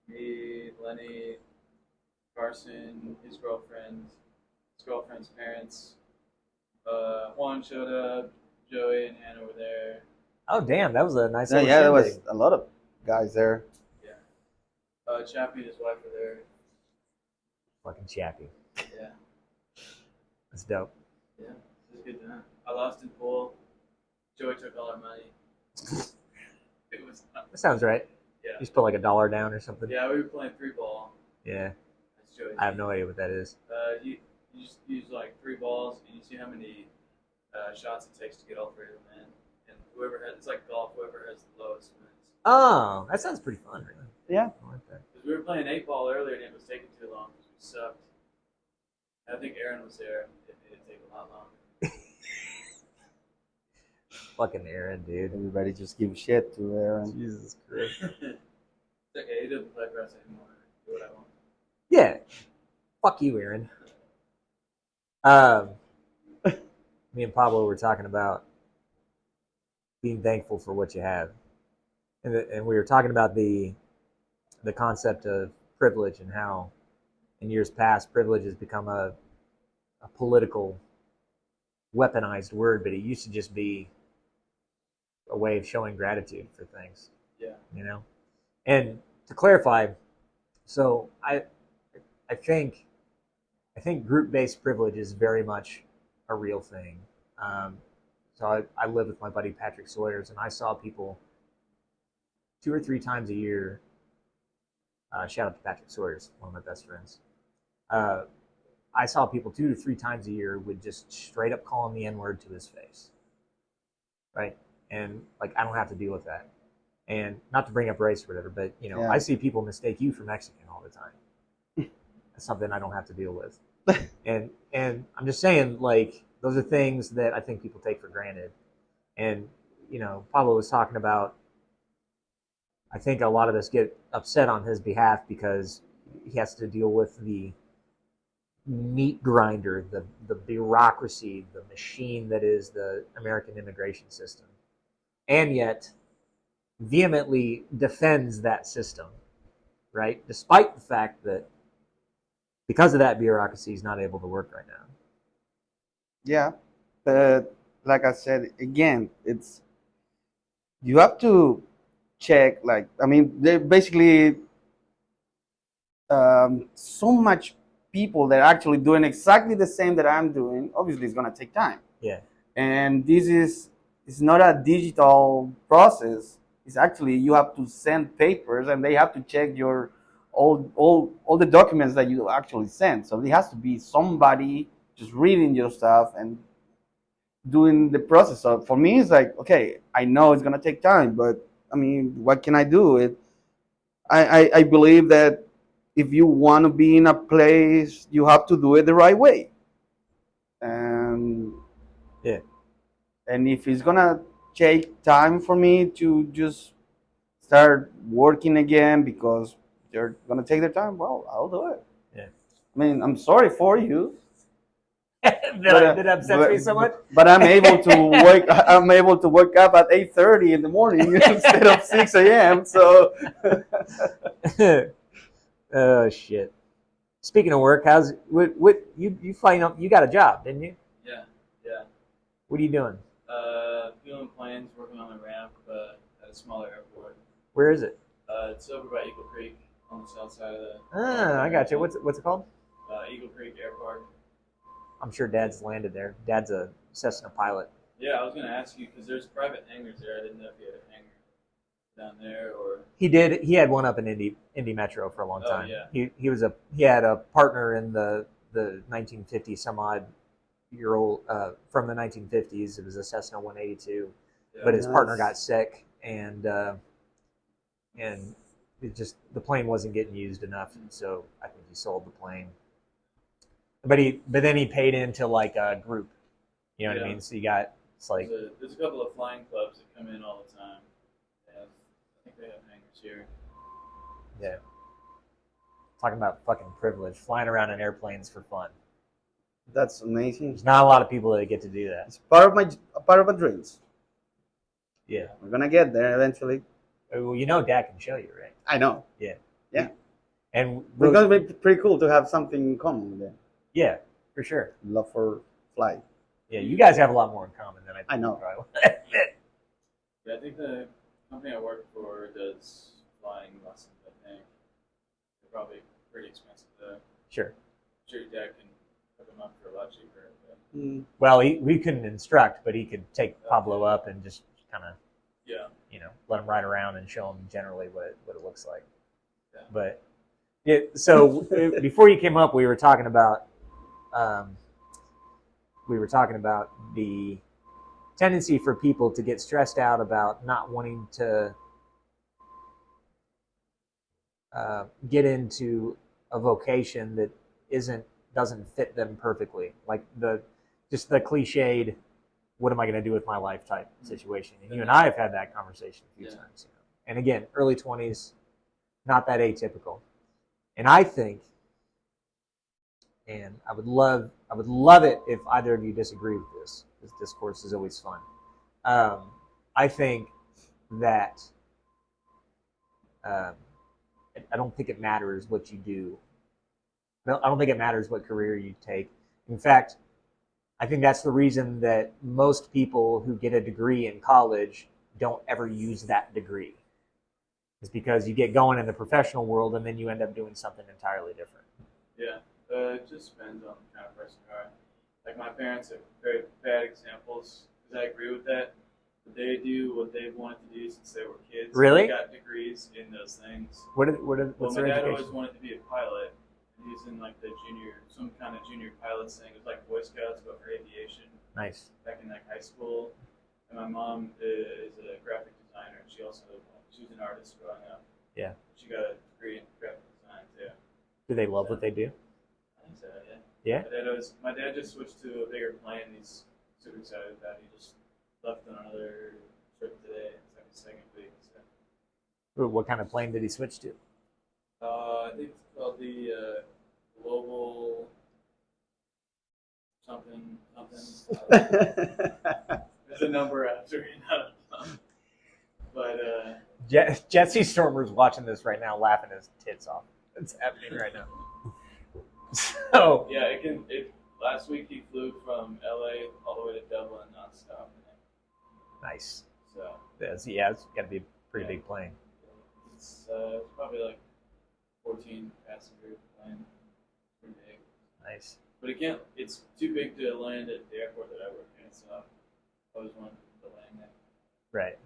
me, Lenny, Carson, his girlfriend's parents. Juan showed up. Joey and Hannah were there. Oh, damn. That was a nice Yeah, little there was shindig. a lot of guys there. Yeah. Chappie and his wife were there. Fucking Chappie. Yeah. That's dope. Yeah. It was a good time. I lost in pool. Joey took all our money. It was. That sounds right. Yeah. You just put like $1 down or something. Yeah, we were playing 3-ball. Yeah. That's Joey's I have team. no idea what that is. You just use like 3 balls, and you see how many shots it takes to get all 3 of them in. And whoever has, it's like golf, whoever has the lowest wins. Oh, that sounds pretty fun, really. Yeah. I like that. Because we were playing 8-ball earlier, and it was taking too long because we sucked. And I think Aaron was there. It made it take a lot longer. Fucking Aaron, dude. Everybody just give shit to Aaron. Jesus Christ. It's okay, he doesn't play for us anymore. Do what I want. Yeah. Fuck you, Aaron. Me and Pablo were talking about being thankful for what you have. And we were talking about the concept of privilege and how in years past privilege has become a political weaponized word, but it used to just be a way of showing gratitude for things. Yeah. And to clarify, so I think group-based privilege is very much a real thing. So I live with my buddy Patrick Sawyers, and I saw people 2 or 3 times a year. Shout out to Patrick Sawyers, one of my best friends. I saw people 2 to 3 times a year would just straight up call him the N-word to his face, right? And like I don't have to deal with that. And not to bring up race or whatever, but Yeah. I see people mistake you for Mexican all the time. That's something I don't have to deal with. And I'm just saying, like, those are things that I think people take for granted. And Pablo was talking about, I think a lot of us get upset on his behalf because he has to deal with the meat grinder, the bureaucracy, the machine that is the American immigration system, and yet vehemently defends that system, right? Despite the fact that because of that bureaucracy, he's not able to work right now. Yeah, but like I said again, you have to check. Like, I mean, they're basically so much people that are actually doing exactly the same that I'm doing. Obviously, it's gonna take time. Yeah. And it's not a digital process. It's actually you have to send papers, and they have to check your all the documents that you actually send. So it has to be somebody just reading your stuff and doing the process. So for me, it's like, okay, I know it's gonna take time, but I mean, what can I do? I believe that if you want to be in a place, you have to do it the right way. And Yeah. and if it's gonna take time for me to just start working again because they're gonna take their time, well, I'll do it. Yeah. I mean, I'm sorry for you, that upsets me so much. but I'm able to wake. I'm able to wake up at 8:30 in the morning instead of 6 a.m. So Oh shit. Speaking of work, how's what you flying up? You got a job, didn't you? Yeah. What are you doing? Filming planes, working on the ramp at a smaller airport. Where is it? It's over by Eagle Creek on the south side of the. I got you. What's it called? Eagle Creek Airport. I'm sure Dad's landed there. Dad's a Cessna pilot. Yeah, I was gonna ask you because there's private hangars there. I didn't know if you had a hangar down there or. He did. He had one up in Indy Metro for a long time. Yeah. He had a partner in the 1950 some odd year old from the 1950s. It was a Cessna 182, but his partner got sick and it just the plane wasn't getting used enough, and so I think he sold the plane. But then he paid into like a group, you know what I mean? So it's like there's a couple of flying clubs that come in all the time. I think they have hangars here. Yeah. Talking about fucking privilege, flying around in airplanes for fun. that's amazing. There's not a lot of people that get to do that. It's part of my dreams. Yeah. We're gonna get there eventually. Well, you know, Dad can show you, right? I know. Yeah. Yeah. And It's gonna be pretty cool to have something in common then. yeah, for sure. Love for flight. Yeah, you guys have a lot more in common than I know. you probably would admit. Yeah, I think the company I work for does flying lessons. I think they're probably pretty expensive though. Sure. I'm sure your dad can hook them up for a lot cheaper. But Well, we couldn't instruct, but he could take Pablo up and just kind of, yeah. let him ride around and show him generally what it looks like. Yeah. But yeah, so before you came up, we were talking about the tendency for people to get stressed out about not wanting to get into a vocation that doesn't fit them perfectly, like the cliched "what am I going to do with my life" type situation. And you and I have had that conversation a few times. And again, early 20s, not that atypical. And I think, and I would love it if either of you disagree with this. This discourse is always fun. I think that I don't think it matters what you do. I don't think it matters what career you take. In fact, I think that's the reason that most people who get a degree in college don't ever use that degree. It's because you get going in the professional world and then you end up doing something entirely different. Yeah, it just depends on the kind of person you are. Like my parents are very bad examples because I agree with that. But they do what they've wanted to do since they were kids. Really? They got degrees in those things. What's Well, my their dad education? always wanted to be a pilot. He was in like some kind of junior pilot thing. It was like Boy Scouts, but for aviation. Nice. Back in like high school. And my mom is a graphic designer. She was an artist growing up. Yeah. She got a degree in graphic design too. Do they love what they do? I think so, yeah. Yeah? My dad just switched to a bigger plane. He's super excited about it. He just left on another trip today. It's like his second week. So. What kind of plane did he switch to? I think it's called the Global something. There's a number after it. I don't know. But Jesse Stormer's watching this right now, laughing his tits off. It's happening right now. So yeah, last week he flew from LA all the way to Dublin nonstop. nice. So It's got to be a pretty big plane. it's probably like 14 passenger plane. Pretty big. Nice. But again, it's too big to land at the airport that I work in, so I always wanted to land there. Right.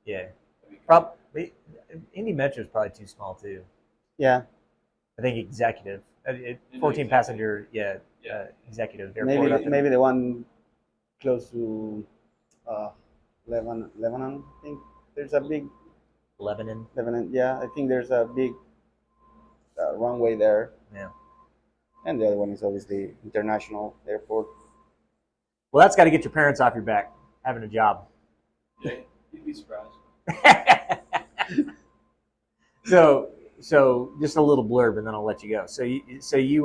Yeah. That'd be cool. Probably Indy Metro is probably too small too. Yeah. I think executive. 14 Executive. passenger, Yeah. executive airport. Maybe up in- maybe the one close to Lebanon. I think there's a big Lebanon. Lebanon. Yeah, I think there's a big runway there. Yeah. And the other one is obviously international airport. Well, that's got to get your parents off your back, having a job. Yeah, you'd be surprised. So just a little blurb, and then I'll let you go. So you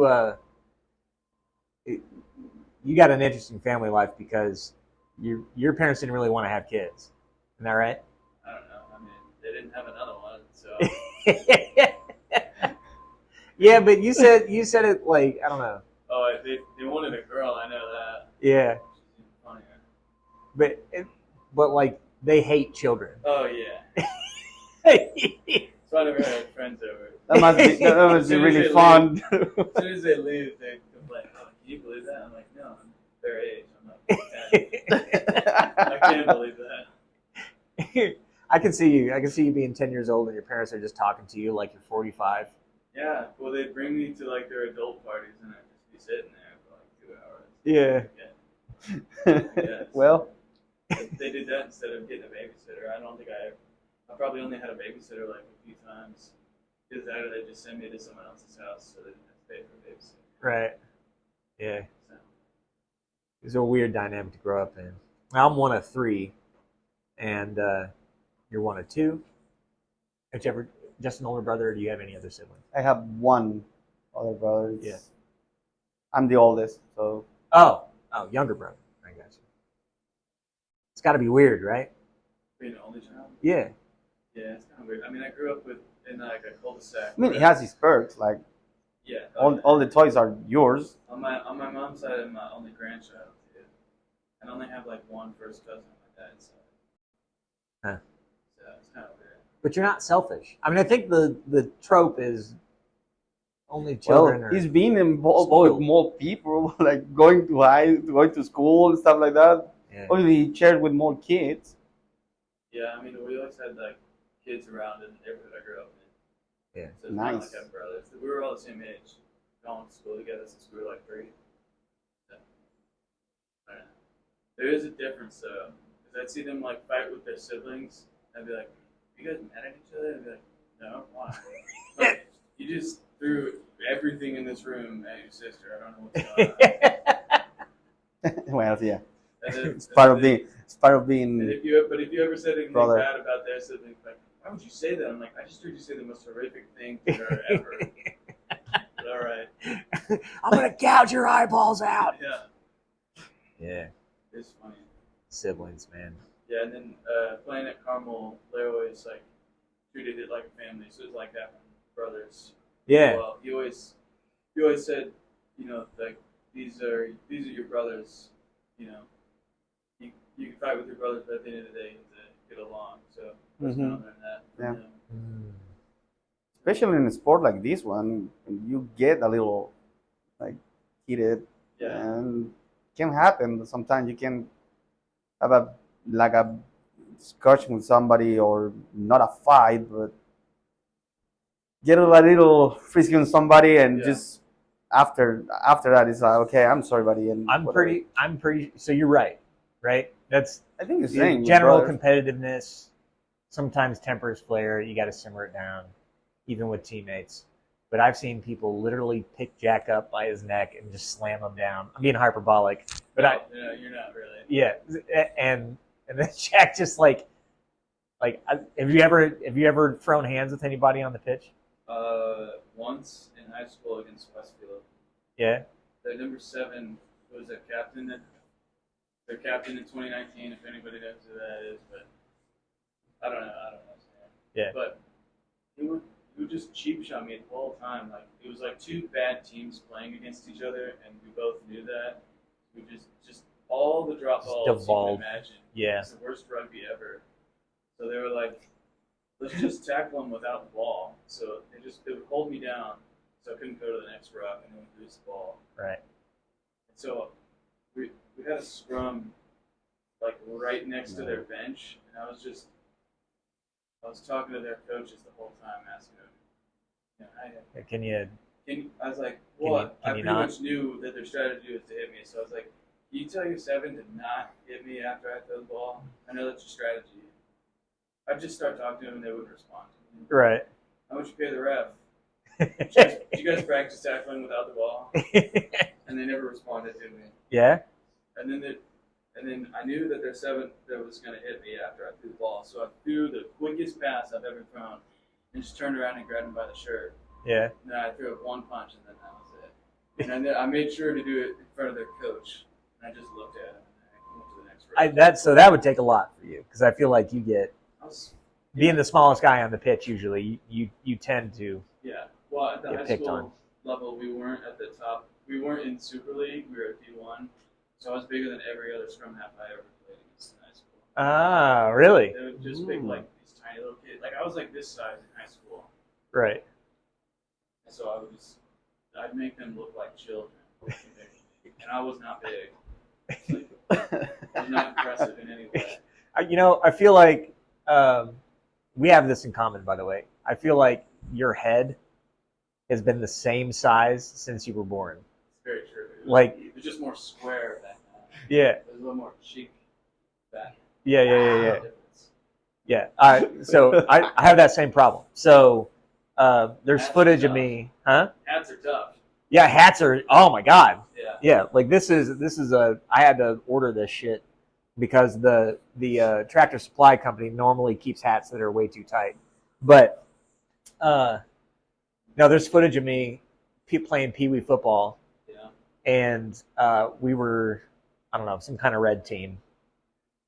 got an interesting family life because your parents didn't really want to have kids. Isn't that right? I don't know. I mean, they didn't have another one, so Yeah, but you said it like, I don't know. oh, they wanted a girl. I know that. Yeah, She's even funnier. but like they hate children. Oh yeah. So I never had friends over. That must be really fun. As soon as they leave, they're like, "Oh, can you believe that?" I'm like, "No, I'm their age." I'm like, I can't believe that. I can see you being 10 years old and your parents are just talking to you like you're 45. Yeah, well, they'd bring me to like their adult parties, and I'd just be sitting there for like 2 hours. Yeah. Yeah. Well, They did that instead of getting a babysitter. I don't think I probably only had a babysitter like a few times. Because either they just send me to someone else's house, so they didn't have to pay for a babysitter. Right. Yeah. So, It's a weird dynamic to grow up in. I'm one of 3, and you're one of 2. Have you ever just an older brother, or do you have any other siblings? I have one other brother. Yeah. I'm the oldest, so Oh, younger brother. I got you. It's got to be weird, right? being an only child? Yeah. Yeah, it's kind of weird. I mean, I grew up in like a cul-de-sac. I mean, it has its perks. Like Yeah. all the toys are yours. On my mom's side, I'm my only grandchild too, and I only have like one first cousin on my dad's side. Huh. So it's kind of weird. But you're not selfish. I mean, I think the trope is only children Well, are he's been involved spoiled. with more people, like going to school and stuff like that. Yeah. Obviously, he shared with more kids. Yeah, I mean, we always had like kids around in the neighborhood I grew up in. Yeah. So it's Nice. not like I have brothers. We were all the same age, going to school together since we were like 3. So, I don't know. There is a difference though, because I'd see them like fight with their siblings. I'd be like, "You guys mad at each other?" I'd be like, "No, why?" Like, you just threw everything in this room at your sister. I don't know what's going on. Well, yeah, And then, it's part of And being. if you ever said anything Brother. bad about their siblings, like, why would you say that? I'm like, I just heard you say the most horrific thing to her ever. But all right. I'm gonna gouge your eyeballs out. Yeah, Yeah. it's funny. Siblings, man. Yeah, and then playing at Carmel, they always like treated it like a family. So it's like having brothers. Yeah. Well, he always said, you know, like these are your brothers. You know, you can fight with your brothers, but at the end of the day, you have to get along. So I was kind of learning that from Yeah. him. Especially in a sport like this one, you get a little like heated, Yeah. and it can happen. Sometimes you can have a discussion with somebody, or not a fight, but get a little frisky on somebody, and Yeah. just after that, it's like, okay, I'm sorry, buddy. And I'm whatever. pretty. So you're right. That's I think the same. with general brothers. competitiveness. Sometimes tempers flare. You got to simmer it down, even with teammates. But I've seen people literally pick Jack up by his neck and just slam him down. I'm being hyperbolic, but No, you're not really. and then Jack just like have you ever thrown hands with anybody on the pitch? Once in high school against Westfield. Yeah. Their number 7 was their captain. Their captain in 2019. If anybody knows who that is, but I don't know. His name. Yeah. But he would just cheap shot me the whole time. Like it was like 2 bad teams playing against each other, and we both knew that. We just all the drop balls devolved. you can imagine. Yeah. It's the worst rugby ever. So they were like, let's just tackle them without the ball. So they would hold me down, so I couldn't go to the next ruck, and then we'd lose the ball. Right. And so we had a scrum like right next to their bench, and I was talking to their coaches the whole time, asking them, you know, Can you I was like, Can well, you I pretty not? much knew that their strategy was to hit me. So I was like, can you tell your 7 to not hit me after I throw the ball? I know that's your strategy. I'd just start talking to them and they wouldn't respond. Right. How much you pay the ref? Did you guys practice tackling without the ball? And they never responded to me. Yeah. And then I knew that their 7 that was going to hit me after I threw the ball. So I threw the quickest pass I've ever thrown and just turned around and grabbed him by the shirt. Yeah. And then I threw up one punch and then that was it. And then I made sure to do it in front of their coach. And I just looked at him and I went to the next round. So that would take a lot for you because I feel like you get being the Yeah. smallest guy on the pitch. Usually, you tend to Yeah. Well, at the get high picked school on. level, we weren't at the top. We weren't in Super League. We were at D1. So I was bigger than every other scrum half I ever played against in high school. Ah, really? They would just pick like these tiny little kids. Like I was like this size in high school. Right. And so I'd make them look like children. And I was not big. Like, I was not impressive in any way. I feel like we have this in common, by the way. I feel like your head has been the same since you were born. It's very true. Like, it was just more square back then. yeah. It was a little more cheek back. Yeah. Yeah. So I have that same problem. So there's Hats footage are of tough. me, huh? Hats are tough. Yeah, hats are. Oh my god. Yeah. Yeah, like this is I had to order this shit because the Tractor Supply Company normally keeps hats that are way too tight. But no, there's footage of me playing Pee Wee football. Yeah. And we were, I don't know, some kind of red team.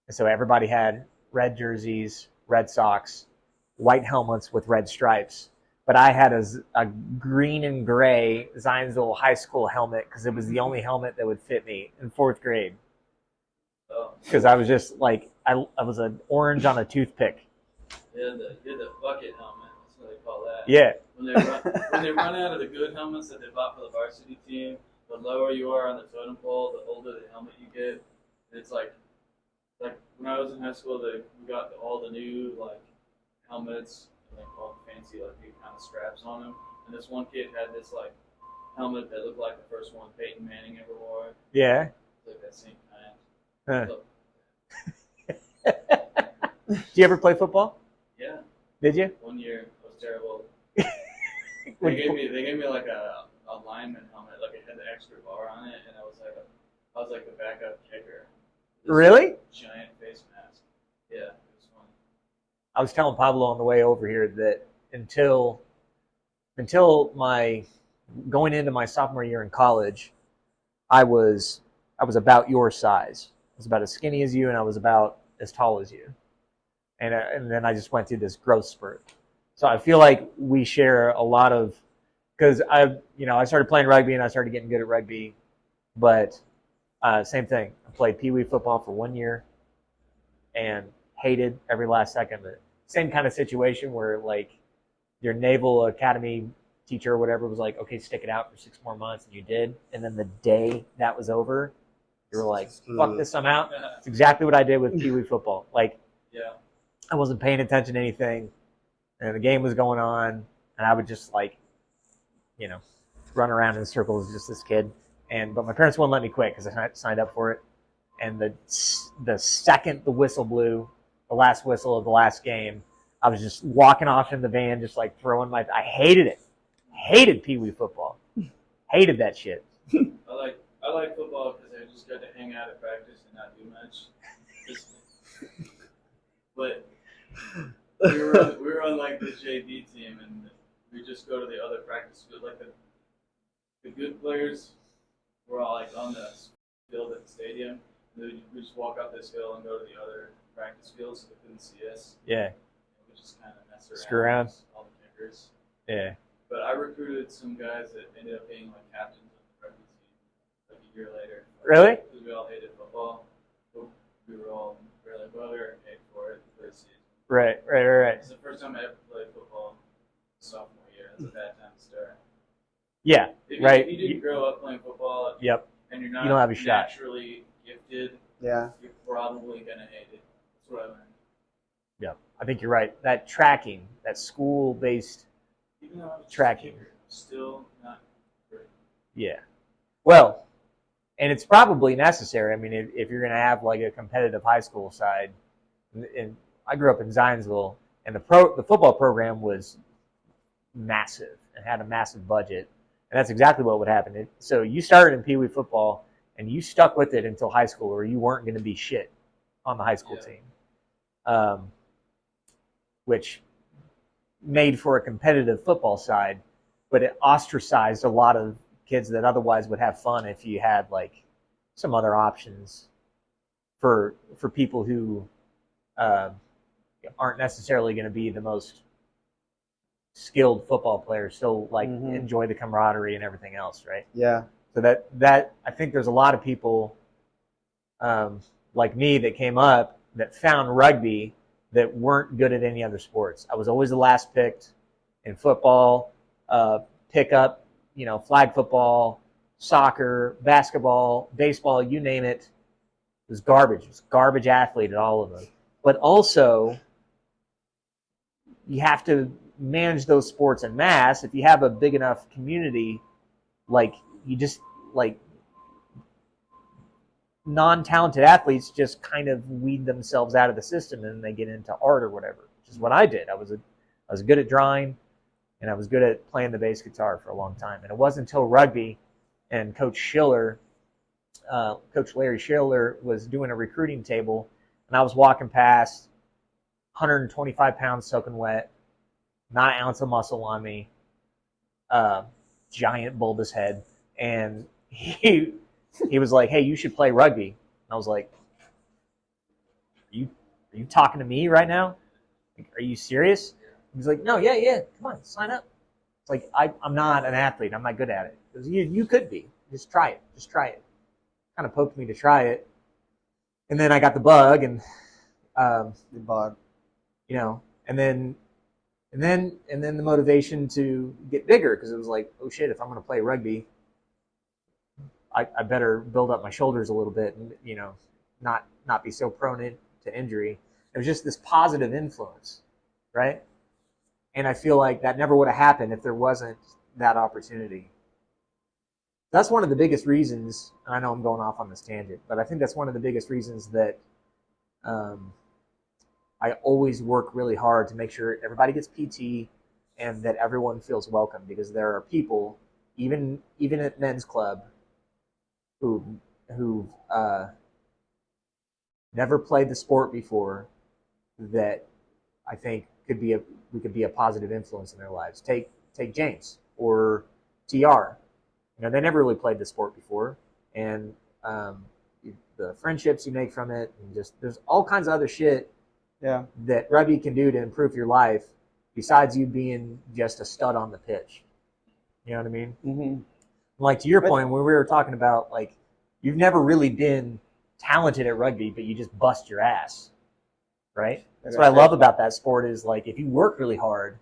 And so everybody had red jerseys, red socks, white helmets with red stripes. But I had a green and gray Zionsville High School helmet because it was the only helmet that would fit me in 4th grade. Oh. Because I was just like, I was an orange on a toothpick. You had the bucket helmet. That's what they call that. Yeah. When they run out of the good helmets that they bought for the varsity team, the lower you are on the totem pole, the older the helmet you get. It's like when I was in high school, we got all the new like helmets, and like all the fancy like big kind of straps on them. And this one kid had this like helmet that looked like the first one Peyton Manning ever wore. Yeah. It's like that same kind. Huh. Did you ever play football? Yeah. Did you? 1 year, it was terrible. They gave me like a lineman helmet, like it had the extra bar on it, and I was like the backup kicker. This Really? Giant face mask. Yeah, it was fun. I was telling Pablo on the way over here that until my going into my sophomore year in college, I was about your size. I was about as skinny as you, and I was about as tall as you. And then I just went through this growth spurt. So I feel like we share a lot of, because I started playing rugby and I started getting good at rugby, but same thing. I played Pee Wee football for 1 year and hated every last second of it. Same kind of situation where like your Naval Academy teacher or whatever was like, okay, stick it out for 6 more months, and you did. And then the day that was over, you were like, fuck this, I'm out. It's exactly what I did with Pee Wee football. Like, Yeah. I wasn't paying attention to anything, and the game was going on, and I would just like, run around in circles, just this kid. But my parents wouldn't let me quit because I signed up for it. And the second the whistle blew, the last whistle of the last game, I was just walking off in the van, just like I hated it. Hated Pee Wee football. Hated that shit. I like football because I just got to hang out at practice and not do much. But we were on like the JV team, and we just go to the other practice field. Like the good players were all like on the field at the stadium. We just walk up this hill and go to the other practice field so they couldn't see us. Yeah. We just kind of mess around. Screw around. All the kickers. Yeah. But I recruited some guys that ended up being like captains of the rugby team like a year later. Really? Because we all hated football. But we were all really well, we were paid for it for the season. Right. It's the first time I ever played football sophomore year. That's a bad time to start. Yeah. If Right. you didn't grow up playing football, Yep. and you're not You don't have a shot. naturally gifted, Yeah. you're probably gonna hate it. That's what I learned. Yeah. I think you're right. That tracking, that school-based Even though I was just a Tracking. kicker, still not Yeah. Well, and it's probably necessary. I mean, if you're going to have like a competitive high school side, and I grew up in Zionsville, and the football program was massive and had a massive budget, and that's exactly what would happen. So you started in Pee Wee football, and you stuck with it until high school, or you weren't going to be shit on the high school team, which made for a competitive football side, but it ostracized a lot of kids that otherwise would have fun if you had like some other options for people who aren't necessarily going to be the most skilled football players, still like enjoy the camaraderie and everything else, right? Yeah. So that I think there's a lot of people like me that came up that found rugby that weren't good at any other sports. I was always the last picked in football, pickup, flag football, soccer, basketball, baseball, you name it. It was garbage. It was garbage athlete at all of them. But also, you have to manage those sports en masse. If you have a big enough community, like you just like non-talented athletes just kind of weed themselves out of the system and they get into art or whatever, which is what I did. I was good at drawing and I was good at playing the bass guitar for a long time. And it wasn't until rugby and Coach Larry Schiller was doing a recruiting table and I was walking past 125 pounds soaking wet, not an ounce of muscle on me, giant bulbous head. And he was like, "Hey, you should play rugby." And I was like, are you talking to me right now? Like, are you serious? He's like, "No, yeah, come on, sign up." It's like, I'm not an athlete. I'm not good at it. He goes, you could be. Just try it. Kind of poked me to try it. And then I got the bug and, The bug. and then the motivation to get bigger because it was like, oh shit, if I'm going to play rugby, I better build up my shoulders a little bit and, not be so prone to injury. It was just this positive influence, right? And I feel like that never would have happened if there wasn't that opportunity. That's one of the biggest reasons, and I know I'm going off on this tangent, but I think that's one of the biggest reasons that I always work really hard to make sure everybody gets PT and that everyone feels welcome, because there are people, even at men's club, who've never played the sport before that I think we could be a positive influence in their lives. Take James or TR. They never really played the sport before, and the friendships you make from it, and just there's all kinds of other shit that rugby can do to improve your life besides you being just a stud on the pitch. You know what I mean? Mm-hmm. Like to your point, when we were talking about like you've never really been talented at rugby, but you just bust your ass, right? That's what I love about that sport is like if you work really hard,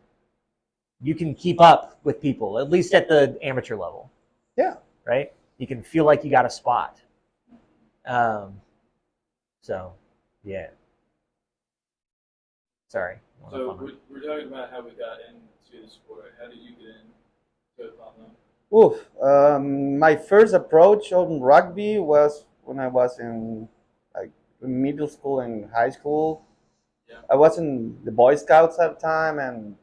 you can keep up with people, at least at the amateur level. Yeah. Right? You can feel like you got a spot. So, yeah. Sorry. So we're talking about how we got into the sport. How did you get into it, Pablo? My first approach on rugby was when I was in like middle school and high school. Yeah. I was in the Boy Scouts at the time, and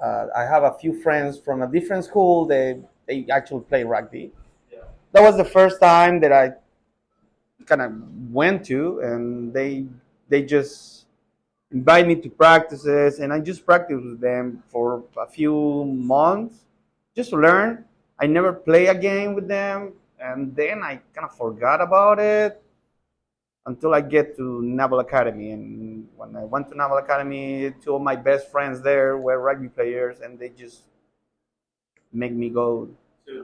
I have a few friends from a different school. They actually play rugby. Yeah. That was the first time that I kind of went to, and they just invite me to practices, and I just practiced with them for a few months just to learn. I never play a game with them, and then I kind of forgot about it until I get to Naval Academy. And when I went to Naval Academy, two of my best friends there were rugby players, and they just make me go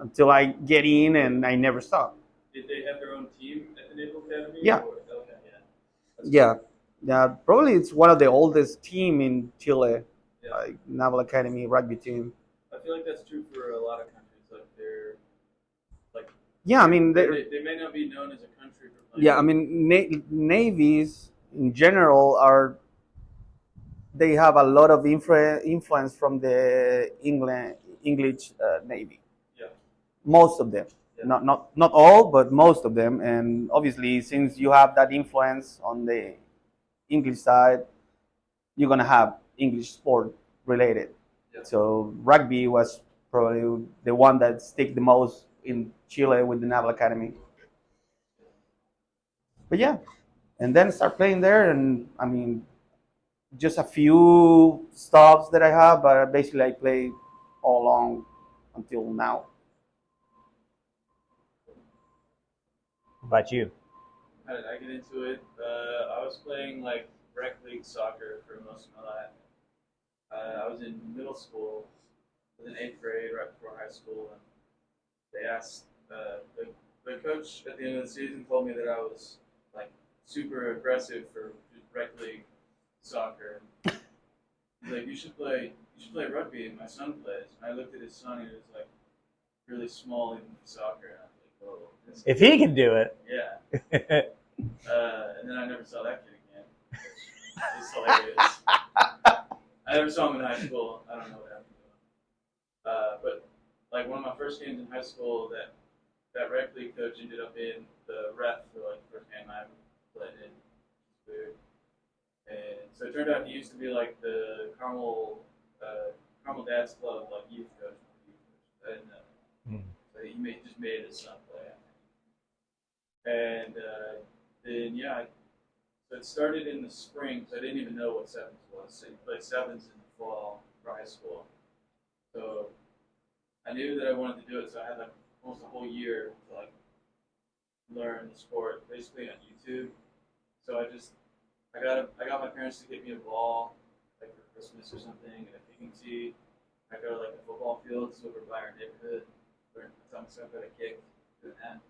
until I get in, and I never stop. Did they have their own team at the Naval Academy? Yeah. Okay, Yeah, probably it's one of the oldest team in Chile, Yeah. like Naval Academy rugby team. I feel like that's true for a lot of countries. Like they're like Yeah, I mean, they may not be known as a country for playing. yeah, I mean, navies in general they have a lot of influence from the English Navy. Yeah. most of them. Yeah. Not all, but most of them. And obviously, since you have that influence on the English side, you're gonna have English sport related. Yeah. So rugby was probably the one that stick the most in Chile with the Naval Academy. But yeah, and then start playing there, and I mean, just a few stops that I have, but basically I play all along until now. What about you? How did I get into it? I was playing like rec league soccer for most of my life. I was in middle school, I was in 8th grade, right before high school, and they asked the coach at the end of the season told me that I was like super aggressive for rec league soccer. He's like, you should play rugby, and my son plays. And I looked at his son, and he was like really small even for soccer. And I was like, whoa. If he can do it. Yeah. And then I never saw that kid again. It's hilarious. I never saw him in high school. I don't know what happened to him. But like one of my first games in high school, that rec league coach ended up being the ref for like the first game I ever played in. It's weird. And so it turned out he used to be like the Carmel Dad's Club like youth coach. I didn't know. So he just made his son play. And then so it started in the spring. So I didn't even know what sevens was. So you played sevens in the fall for high school. So I knew that I wanted to do it. So I had like almost a whole year to like learn the sport, basically on YouTube. So I got my parents to get me a ball, like for Christmas or something, and a kicking tee. I go to like the football fields over by our neighborhood, where I taught myself how to kick, doing that.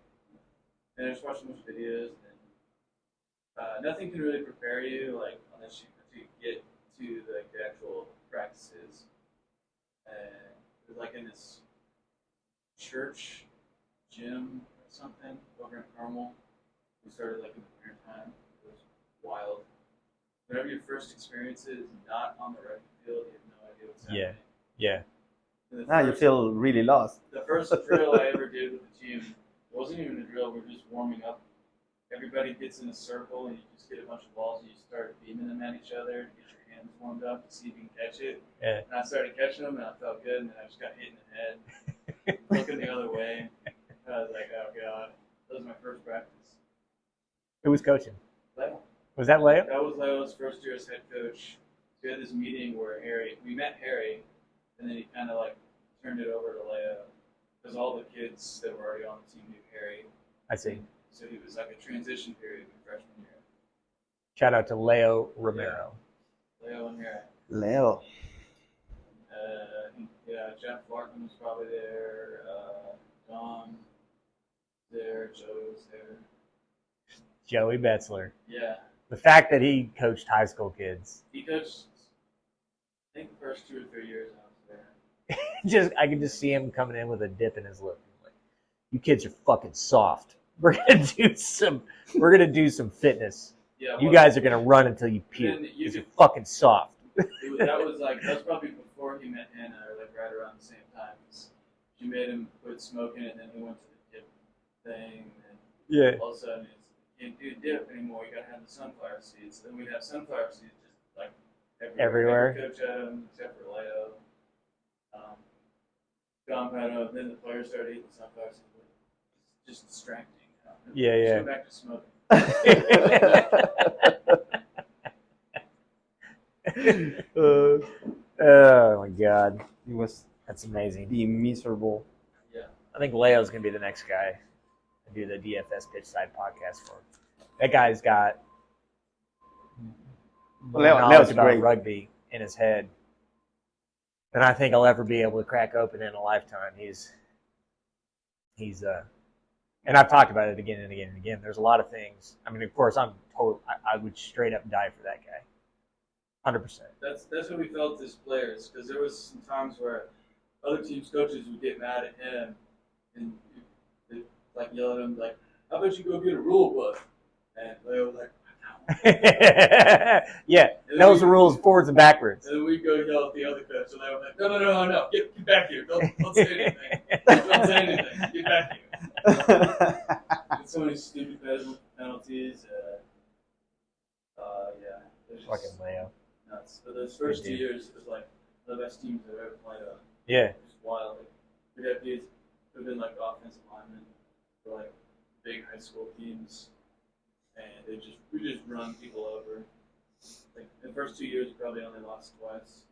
And I just watched a bunch of videos, and nothing can really prepare you, like unless you get to like the actual practices. And it was like in this church gym or something over in Carmel. We started like in the winter time. It was wild. Whenever your first experience is not on the rugby field, you have no idea what's happening. Yeah. Now you feel really lost. The first drill I ever did with the team, it wasn't even a drill, we're just warming up. Everybody gets in a circle and you just get a bunch of balls and you start beaming them at each other to get your hands warmed up to see if you can catch it. Yeah. And I started catching them and I felt good, and then I just got hit in the head, looking the other way. And I was like, oh god. That was my first practice. Who was coaching? Leo. Was that Leo? That was Leo's first year as head coach. We had this meeting where we met Harry, and then he kind of like turned it over to Leo, because all the kids that were already on the team knew Harry. I see. So he was like a transition period in freshman year. Shout out to Leo Romero. Leo and Harry. Leo. Jeff Larkin was probably there. Don there. Joey was there. Joey Betzler. Yeah. The fact that he coached high school kids. He coached, I think, the first 2 or 3 years I was there. I can just see him coming in with a dip in his lip. Like, you kids are fucking soft. We're gonna do some fitness. Yeah. You guys are gonna run until you puke. You're fucking soft. That was probably before he met Hannah, or like right around the same time. She made him quit smoking, and then he went to the dip thing. And Yeah. all of a sudden, you can't do dip anymore. You gotta have the sunflower seeds. Then we'd have sunflower seeds just like Everywhere. Every coach had them, except for Leo. John had them. Then the players started eating sunflower seeds. It's just distracting. Yeah, yeah. Just go back to smoking. Oh my god, that's amazing. Be miserable. Yeah. I think Leo's gonna be the next guy to do the DFS Pitch Side podcast for. That guy's got knowledge about great. rugby in his head, and I think I'll ever be able to crack open in a lifetime. He's and I've talked about it again and again and again. There's a lot of things. I mean, of course, I would straight up die for that guy. 100%. That's what we felt as players, because there was some times where other teams' coaches would get mad at him and they'd like yell at him like, "How about you go get a rule book?" And Leo was like, yeah, that was the rules forwards and backwards. and then we'd go yell at the other coach, and Leo was like, "No, get back here! Don't say anything! Don't say anything! It's so many stupid penalties. Yeah. Fucking Leo. Nuts. For those first 2 years, it was like the best teams I've ever played on. Yeah. It was wild. Like, we'd have dudes who have been like offensive linemen for like big high school teams, and we just run people over. Like in the first 2 years, we probably only lost twice,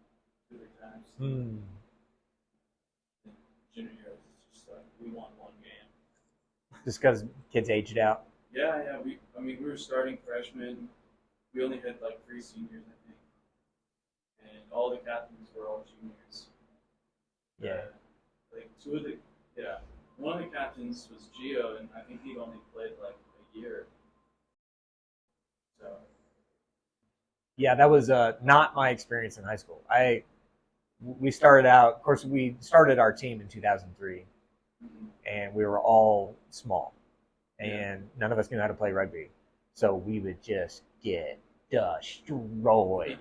2 or 3 times. Junior year, it's just like we won 1 game. Just because kids aged out. Yeah. We were starting freshmen. We only had like 3 seniors, I think, and all the captains were all juniors. Yeah. One of the captains was Gio, and I think he'd only played like a year. So. Yeah, that was not my experience in high school. We started out, of course, we started our team in 2003, and we were all small, and none of us knew how to play rugby. So we would just get destroyed.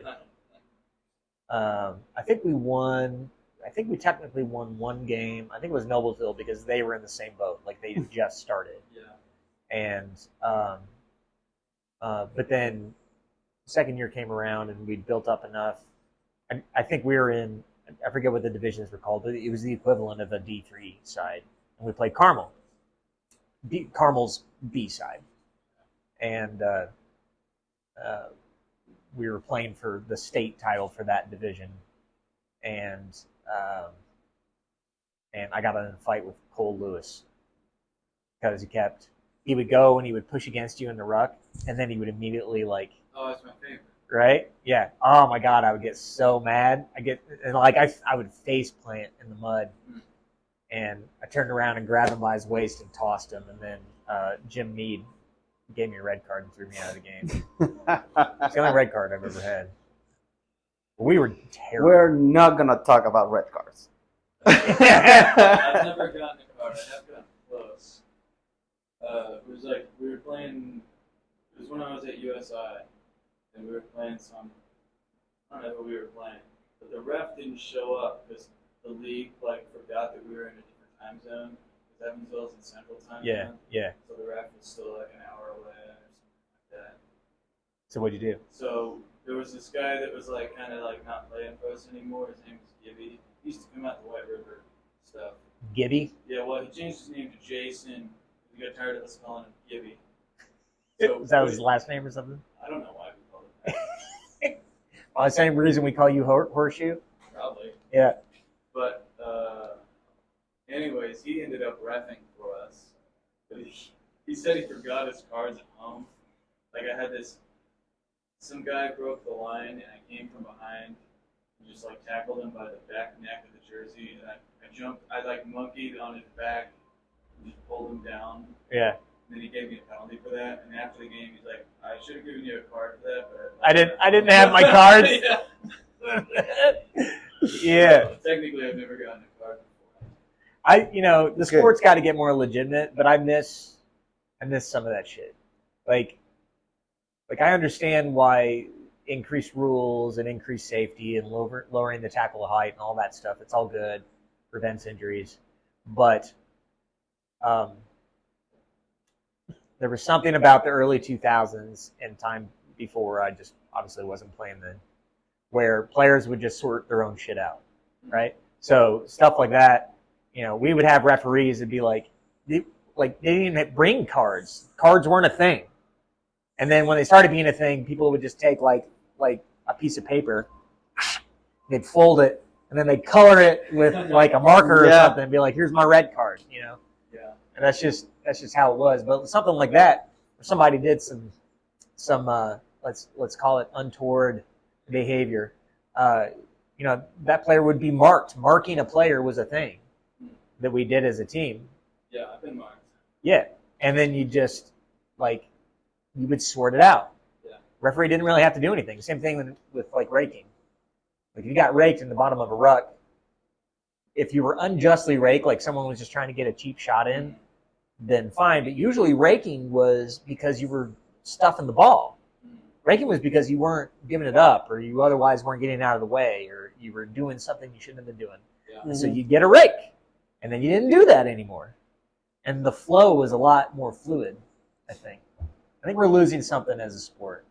I think we technically won 1 game. I think it was Noblesville because they were in the same boat. Like they had just started. Yeah. And, but then second year came around and we'd built up enough. I think we were in, I forget what the divisions were called, but it was the equivalent of a D3 side. And we played Carmel. Carmel's B side. And we were playing for the state title for that division. And I got in a fight with Cole Lewis because he would go and he would push against you in the ruck, and then he would immediately Oh, that's my favorite. Right? Yeah. Oh my God, I would get so mad. I would face plant in the mud, and I turned around and grabbed him by his waist and tossed him, and then Jim Mead gave me a red card and threw me out of the game. It's the only red card I've ever had. We were terrible. We're not gonna talk about red cards. I've never gotten a card. I have gotten close. It was like we were playing. It was when I was at USI, and we were playing some. I don't know who we were playing, but the ref didn't show up because the league forgot that we were in a different time zone. Because Evansville's in Central Time zone. Yeah. So the ref was still like an hour away or something like that. So what'd you do? So there was this guy that was kind of not playing for us anymore. His name was Gibby. He used to come out the White River stuff. Gibby? Yeah, well, he changed his name to Jason. He got tired of us calling him Gibby. So, is that his last name or something? I don't know why we called it that. Well, the same reason we call you Horseshoe? Probably. Yeah. But anyways, he ended up reffing for us. But he said he forgot his cards at home. I had some guy broke the line, and I came from behind and just tackled him by the back neck of the jersey, and I jumped, I monkeyed on his back and just pulled him down. Yeah. And then he gave me a penalty for that, and after the game he's like, I should have given you a card for that, but I didn't have my cards. Yeah. So technically I've never gotten a card before. The sport's got to get more legitimate, but I miss some of that shit. I understand why increased rules and increased safety and lowering the tackle height and all that stuff. It's all good, prevents injuries. But there was something about the early 2000s and time before I just obviously wasn't playing then, where players would just sort their own shit out, right? So stuff like that, we would have referees that'd be they didn't even bring cards. Cards weren't a thing. And then when they started being a thing, people would just take like a piece of paper, they'd fold it, and then they'd color it with a marker or something, and be like, "Here's my red card," Yeah. And that's just how it was. But something like that, where somebody did some let's call it untoward behavior, that player would be marked. Marking a player was a thing that we did as a team. Yeah, I've been marked. Yeah, and then you just you would sort it out. Yeah. Referee didn't really have to do anything. Same thing with raking. If you got raked in the bottom of a ruck, if you were unjustly raked, someone was just trying to get a cheap shot in, then fine. But usually raking was because you were stuffing the ball. Raking was because you weren't giving it up, or you otherwise weren't getting out of the way, or you were doing something you shouldn't have been doing. Yeah. And so you get a rake, and then you didn't do that anymore. and the flow was a lot more fluid. I think we're losing something as a sport,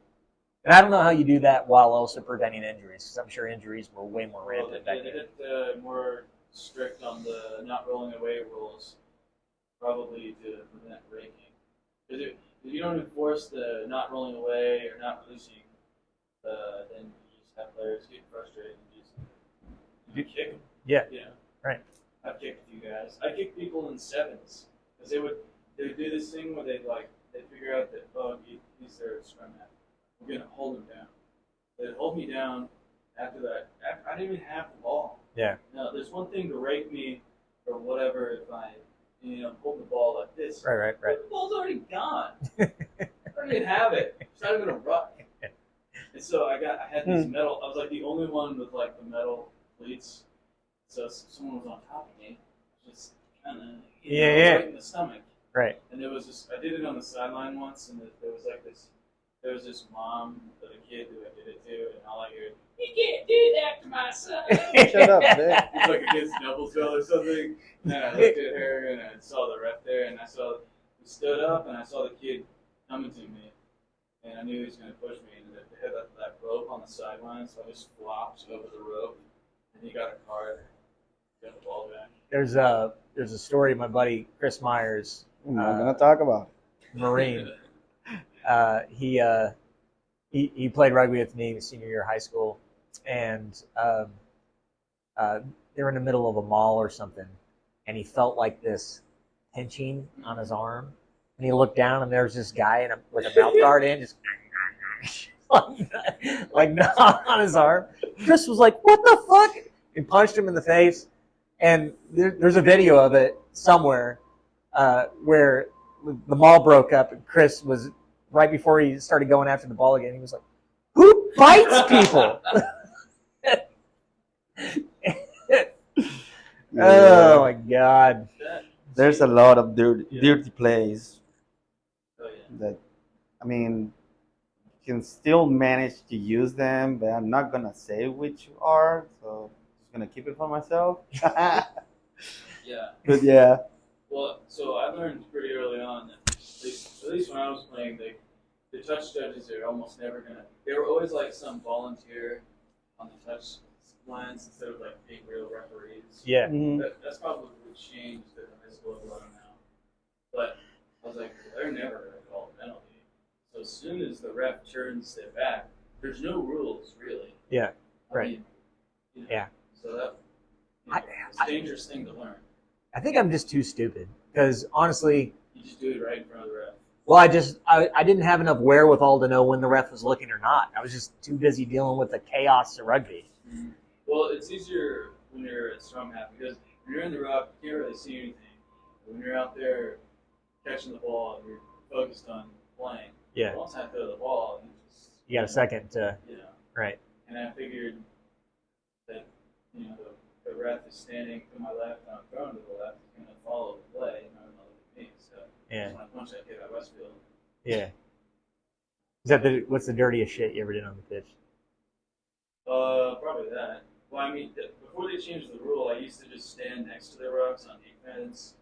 and I don't know how you do that while also preventing injuries, because I'm sure injuries were way more rampant back They then. get more strict on the not rolling away rules, probably to prevent raking. Because if you don't enforce the not rolling away or not releasing, then you just have players get frustrated and just kick them. Yeah. You know? Right. I've kicked a few guys. I kicked people in sevens because they would do this thing where they'd figure out that he's their scrum half. We're gonna hold him down. They'd hold me down. After that, I didn't even have the ball. Yeah. Now there's one thing to rake me or whatever if I hold the ball like this. Right. But the ball's already gone. I don't even have it. It's not even a ruck. And so I had these metal. I was like the only one with like the metal cleats. So someone was on top of me, just kind of right in the stomach. Right. And I did it on the sideline once, and there was this mom of a kid who I did it to, and all I heard, "You can't do that to my son." Shut up, man. It's like against Noblesville or something. And I looked at her, and I saw the ref there, and he stood up, and I saw the kid coming to me, and I knew he was going to push me, and they had that rope on the sideline, so I just flopped over the rope, and he got a card, got the ball back. There's a story. My buddy Chris Myers, I'm not gonna talk about it. Marine. He played rugby with me in senior year of high school, and they were in the middle of a mall or something, and he felt like this pinching on his arm, and he looked down, and there was this guy with a mouth guard in, just like on his arm. Chris was like, "What the fuck?" He punched him in the face, and there's a video of it somewhere where the mall broke up, and Chris was right before he started going after the ball again. He was like, "Who bites people?" Oh my God! There's a lot of dirty plays Oh, yeah. that, I mean, you can still manage to use them, but I'm not gonna say which are, so I'm just gonna keep it for myself. Yeah. But yeah. Well, so I learned pretty early on that, at least when I was playing, the touch judges are almost never gonna. They were always like some volunteer on the touch lines instead of like being real referees. Yeah. That's probably changed at the high school level now. But I was like, they're never gonna call a penalty. So as soon as the ref turns it back, there's no rules really. Yeah. I Right. mean, Yeah. So that it's a dangerous thing to learn. I think I'm just too stupid because honestly, You just do it right in front of the ref. well, I didn't have enough wherewithal to know when the ref was looking or not. I was just too busy dealing with the chaos of rugby. Mm-hmm. Well, it's easier when you're at scrum half because when you're in the ruck, you can't really see anything. When you're out there catching the ball and you're focused on playing, Yeah. once I throw the ball, You got a second to, right. And I figured that the ref is standing to my left and I'm throwing to the left, he's going to follow the play and not look at me. So Yeah. when I punch that kid at Westfield. Yeah. Is that what's the dirtiest shit you ever did on the pitch? Probably that. Well, I mean, before they changed the rule, I used to just stand next to the rucks on defense.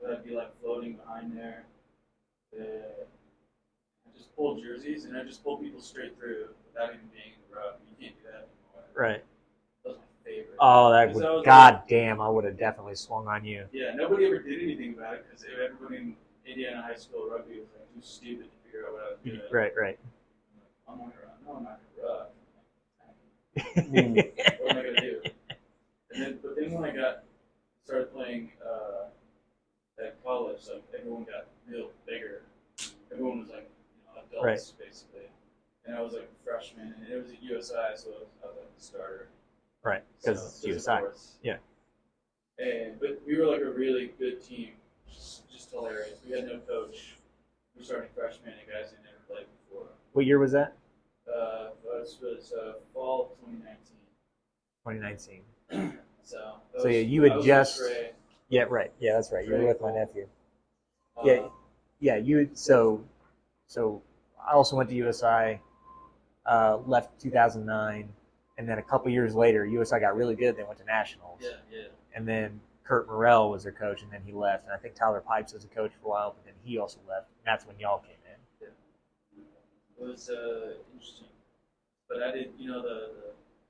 I'd be like floating behind there. I just pulled jerseys and I just pulled people straight through without even being in the ruck. You can't do that anymore. Right. That was my favorite. Oh, that Because I would, was God damn, I would have definitely swung on you. Yeah, nobody ever did anything about it because everybody in Indiana high school rugby was like too stupid to figure out what I was doing. Right. I'm not gonna run. No, I'm not gonna ruck. Right. What am I gonna do? But then when I started playing at college, like everyone got real bigger. Everyone was like adults basically, and I was like a freshman, and it was at USI, so I was like the starter. Right, because it's USI. Yeah. But we were like a really good team, just hilarious. We had no coach. We were starting freshmen and guys that never played before. What year was that? This was fall of 2019. 2019. So yeah, you had just. Yeah, right. Yeah, that's right. You were with my nephew. Yeah. You. So I also went to USI. Left 2009, and then a couple years later, USI got really good. They went to nationals. Yeah. And then Kurt Morrell was their coach, and then he left. And I think Tyler Pipes was a coach for a while, but then he also left. And that's when y'all came in. It was interesting. But I did, the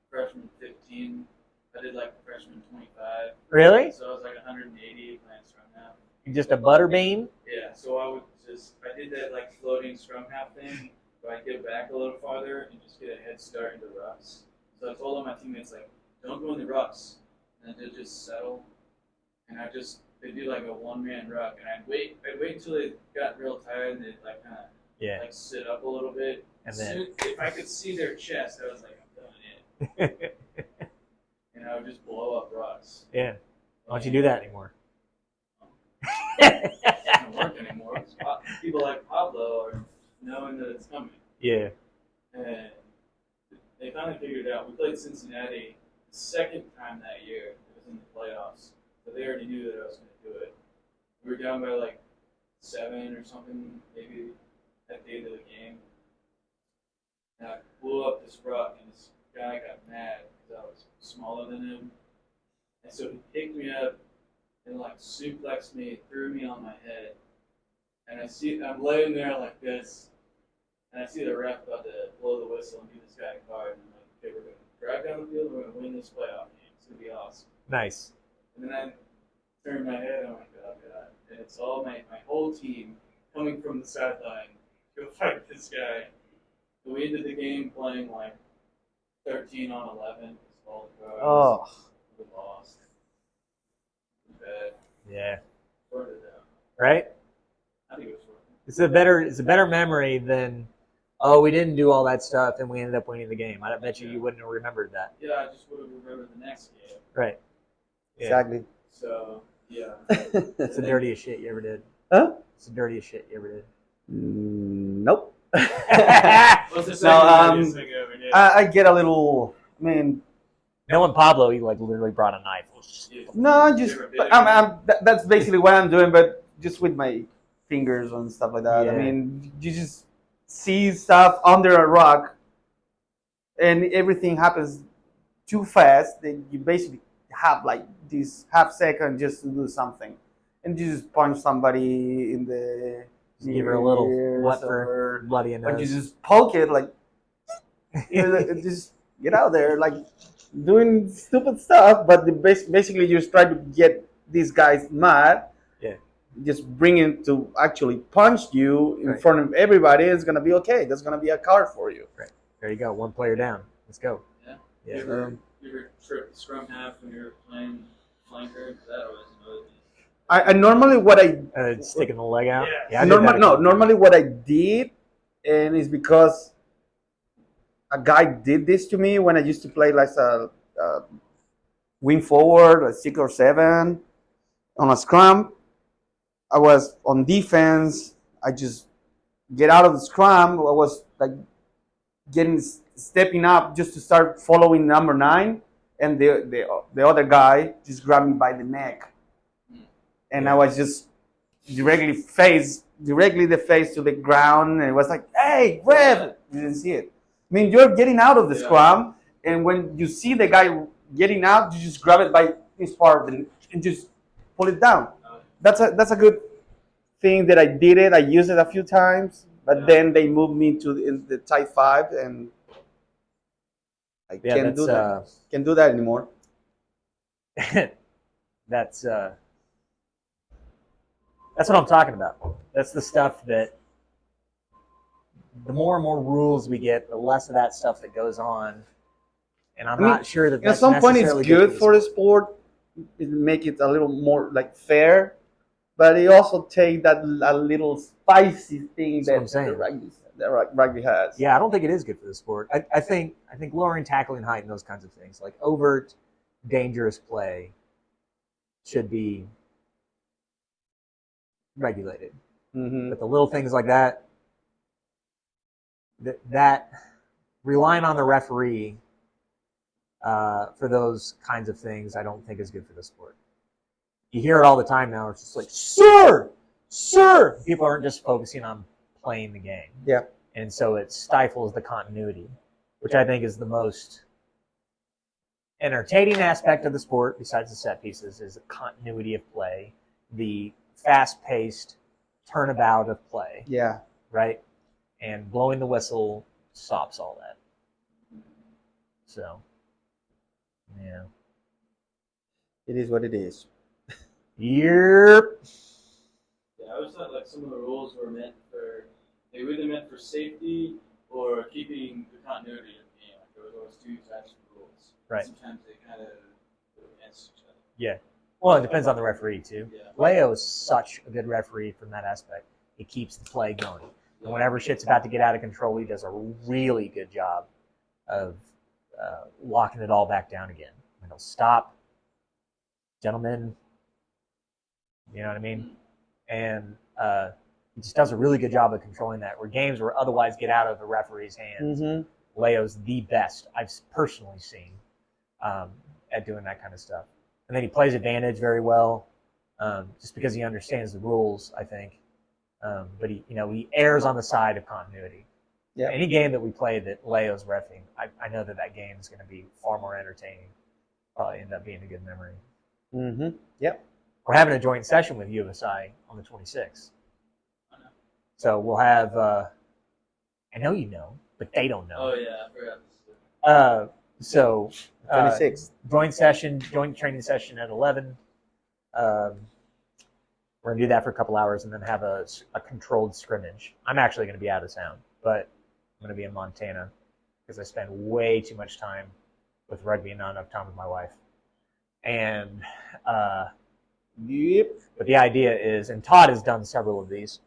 freshman 15. I did like freshman 25. Really? So I was like 180 playing scrum half. You just a butterbean? Yeah, so I did that like floating scrum half thing, where I get back a little farther and just get a head start into rucks. So I told all my teammates, like, don't go in the rucks. And they'd just settle. And they'd do like a one-man ruck. And I'd wait until they got real tired and they'd like kind of like sit up a little bit. And then if I could see their chest, I was like, I'm done in. And I would just blow up rucks. Yeah. Why don't you do that anymore? It doesn't work anymore. People like Pablo are knowing that it's coming. Yeah. And they finally figured it out. We played Cincinnati the second time that year. It was in the playoffs. But they already knew that I was going to do it. We were down by like 7 or something, maybe at the end of the game. And I blew up this ruck, and this guy got mad because I was smaller than him. And so he picked me up and like suplexed me, threw me on my head. And I'm laying there like this, and I see the ref about to blow the whistle and give this guy a card. And I'm like, okay, we're going to drive down the field, we're going to win this playoff game. It's going to be awesome. Nice. And then I turned my head, and I'm like, oh God. And it's all my whole team coming from the sideline to go fight this guy. So we ended the game playing like 13 on 11. Oh. We lost. Bad. Yeah. Sorted out. Right? I think it was worth it. It's a better memory than, we didn't do all that stuff and we ended up winning the game. I bet you wouldn't have remembered that. Yeah, I just would have remembered the next game. Right. Yeah. Exactly. So, yeah. It's the dirtiest shit you ever did. Huh? It's the dirtiest shit you ever did. Nope. What's the second thing you ever did? I get a little. I mean, Knowing Pablo, he like literally brought a knife. no, that's basically what I'm doing, but just with my fingers and stuff like that. Yeah. I mean, you just see stuff under a rock, and everything happens too fast that you basically have like this half second just to do something, and you just punch somebody in the. Just give her a little ears, what for bloody nose. Or you just poke it like, just get out there like doing stupid stuff. But basically, you just try to get these guys mad. Yeah. Just bring him to actually punch you in front of everybody. It's gonna be okay. There's gonna be a card for you. Right. There you go. One player down. Let's go. Yeah. Yeah. You ever trip the scrum half when you're playing flanker? That always annoys me. I normally what I Sticking the leg out. Yeah. I did that. Normally what I did, and it's because a guy did this to me when I used to play like a wing forward, a 6 or 7 on a scrum. I was on defense. I just get out of the scrum. I was like stepping up just to start following number 9, and the other guy just grabbed me by the neck. And I was just directly the face to the ground, and it was like, "Hey, ref!" You didn't see it. I mean, you're getting out of the scrum, and when you see the guy getting out, you just grab it by his part and just pull it down. That's a good thing that I did it. I used it a few times, but then they moved me to the Type 5, and I can't do that. Can't do that anymore. That's what I'm talking about. That's the stuff that the more and more rules we get, the less of that stuff that goes on. And I'm not sure that that's at some point it's necessarily good for the sport. It make it a little more like fair, but it also take that a little spicy thing That's that what I'm saying. the rugby has. Yeah, I don't think it is good for the sport. I think lowering tackling height and those kinds of things, like overt, dangerous play, should be regulated. Mm-hmm. But the little things like that relying on the referee for those kinds of things, I don't think is good for the sport. You hear it all the time now. It's just like, sir. People aren't just focusing on playing the game. Yeah. And so it stifles the continuity, which I think is the most entertaining aspect of the sport, besides the set pieces, is the continuity of play, the fast-paced turnabout of play, Yeah. right? And blowing the whistle stops all that. So, yeah. It is what it is. Yep. Yeah, I always thought like some of the rules were they were either meant for safety or keeping the continuity of the game. Like there was always two types of rules. Right. Sometimes they kind of go against each other. Yeah. Well, it depends on the referee, too. Yeah. Leo is such a good referee from that aspect. He keeps the play going. And whenever shit's about to get out of control, he does a really good job of locking it all back down again. And he'll stop. Gentlemen, you know what I mean? And he just does a really good job of controlling that. Where games will otherwise get out of the referee's hands, Leo's the best I've personally seen at doing that kind of stuff. And then he plays advantage very well, just because he understands the rules, I think. But he errs on the side of continuity. Yeah. Any game that we play that Leo's reffing, I know that game is going to be far more entertaining. Probably end up being a good memory. Yep. We're having a joint session with USI on the 26th. So we'll have, I know you know, but they don't know. Oh, yeah, I forgot this. So 26. Joint training session at 11. We're going to do that for a couple hours and then have a controlled scrimmage. I'm actually going to be out of town, but I'm going to be in Montana because I spend way too much time with rugby and not enough time with my wife. And Yep. but the idea is, and Todd has done several of these,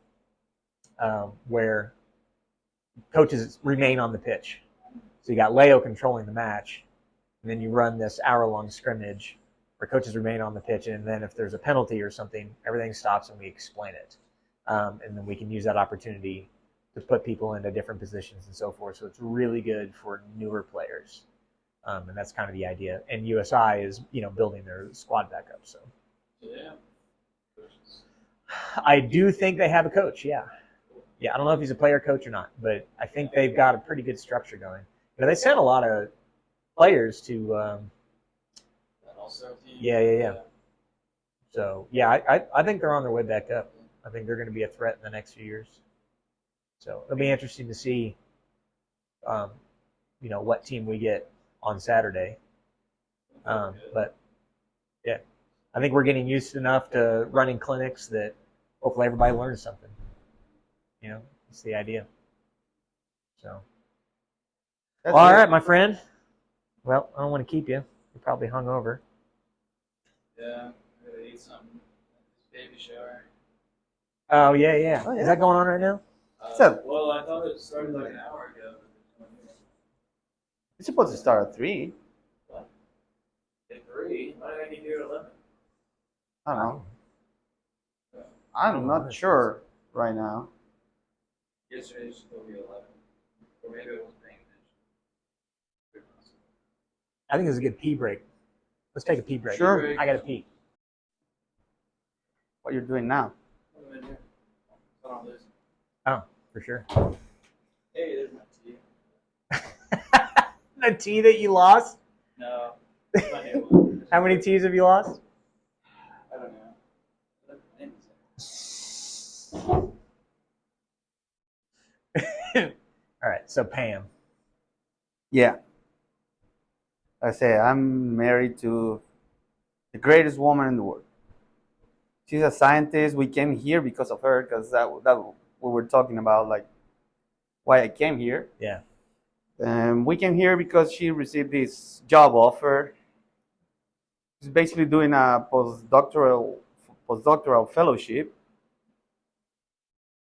where coaches remain on the pitch. So you got Leo controlling the match, and then you run this hour-long scrimmage where coaches remain on the pitch, and then if there's a penalty or something, everything stops and we explain it. And then we can use that opportunity to put people into different positions and so forth. So it's really good for newer players. And that's kind of the idea. And USI is, building their squad back up. So Yeah. I do think they have a coach. Yeah. I don't know if he's a player coach or not, but I think they've got a pretty good structure going. They sent a lot of players to. That all-star team. Yeah. So I think they're on their way back up. I think they're going to be a threat in the next few years. So it'll be interesting to see, what team we get on Saturday. But yeah, I think we're getting used enough to running clinics that hopefully everybody learns something. It's the idea. So, That's all it. right, my friend. Well, I don't want to keep you. You're probably hungover. Yeah, I'm going to eat something. Baby shower. Oh yeah. Oh, yeah. Is that going on right now? Well, I thought it started like an hour ago. It's supposed to start at 3. What? At 3? Why did I get here at 11? I don't know. I'm not sure right now. Yesterday it should be 11. Or maybe it wasn't paying attention. I think it's a good pee break. Let's take a pee break. Sure. I got to pee. What you're doing now? What am I doing? Hold on, listen. Oh, for sure. Hey, there's my tea. The tea that you lost? No. It's my new one. How many teas have you lost? I don't know. All right, so Pam. Yeah. I say I'm married to the greatest woman in the world. She's a scientist. We came here because of her, because that we were talking about, like why I came here. Yeah. We came here because she received this job offer. She's basically doing a postdoctoral fellowship.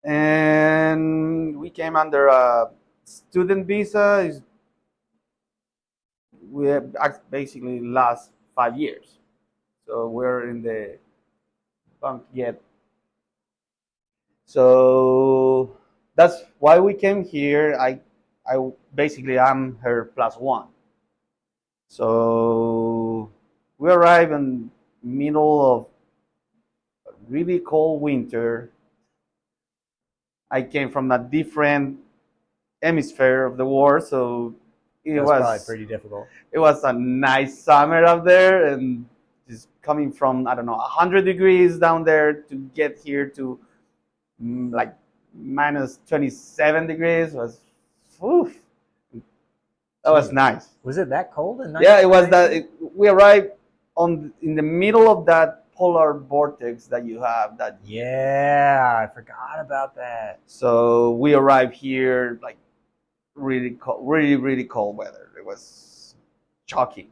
And we came under a student visa. We have basically last 5 years. So we're in the bunk yet. So that's why we came here. I basically I'm her +1. So we arrived in middle of a really cold winter. I came from a different hemisphere of the world, so it That's probably was pretty difficult. it was a nice summer up there, and just coming from, I don't know, 100 degrees down there to get here to like minus 27 degrees was, oof, that was Jeez. nice. Was it that cold in Yeah, it was that 1990? we arrived in the middle of that polar vortex that you have that. Yeah, I forgot about that. So we arrived here like really cold, really cold weather. It was shocking.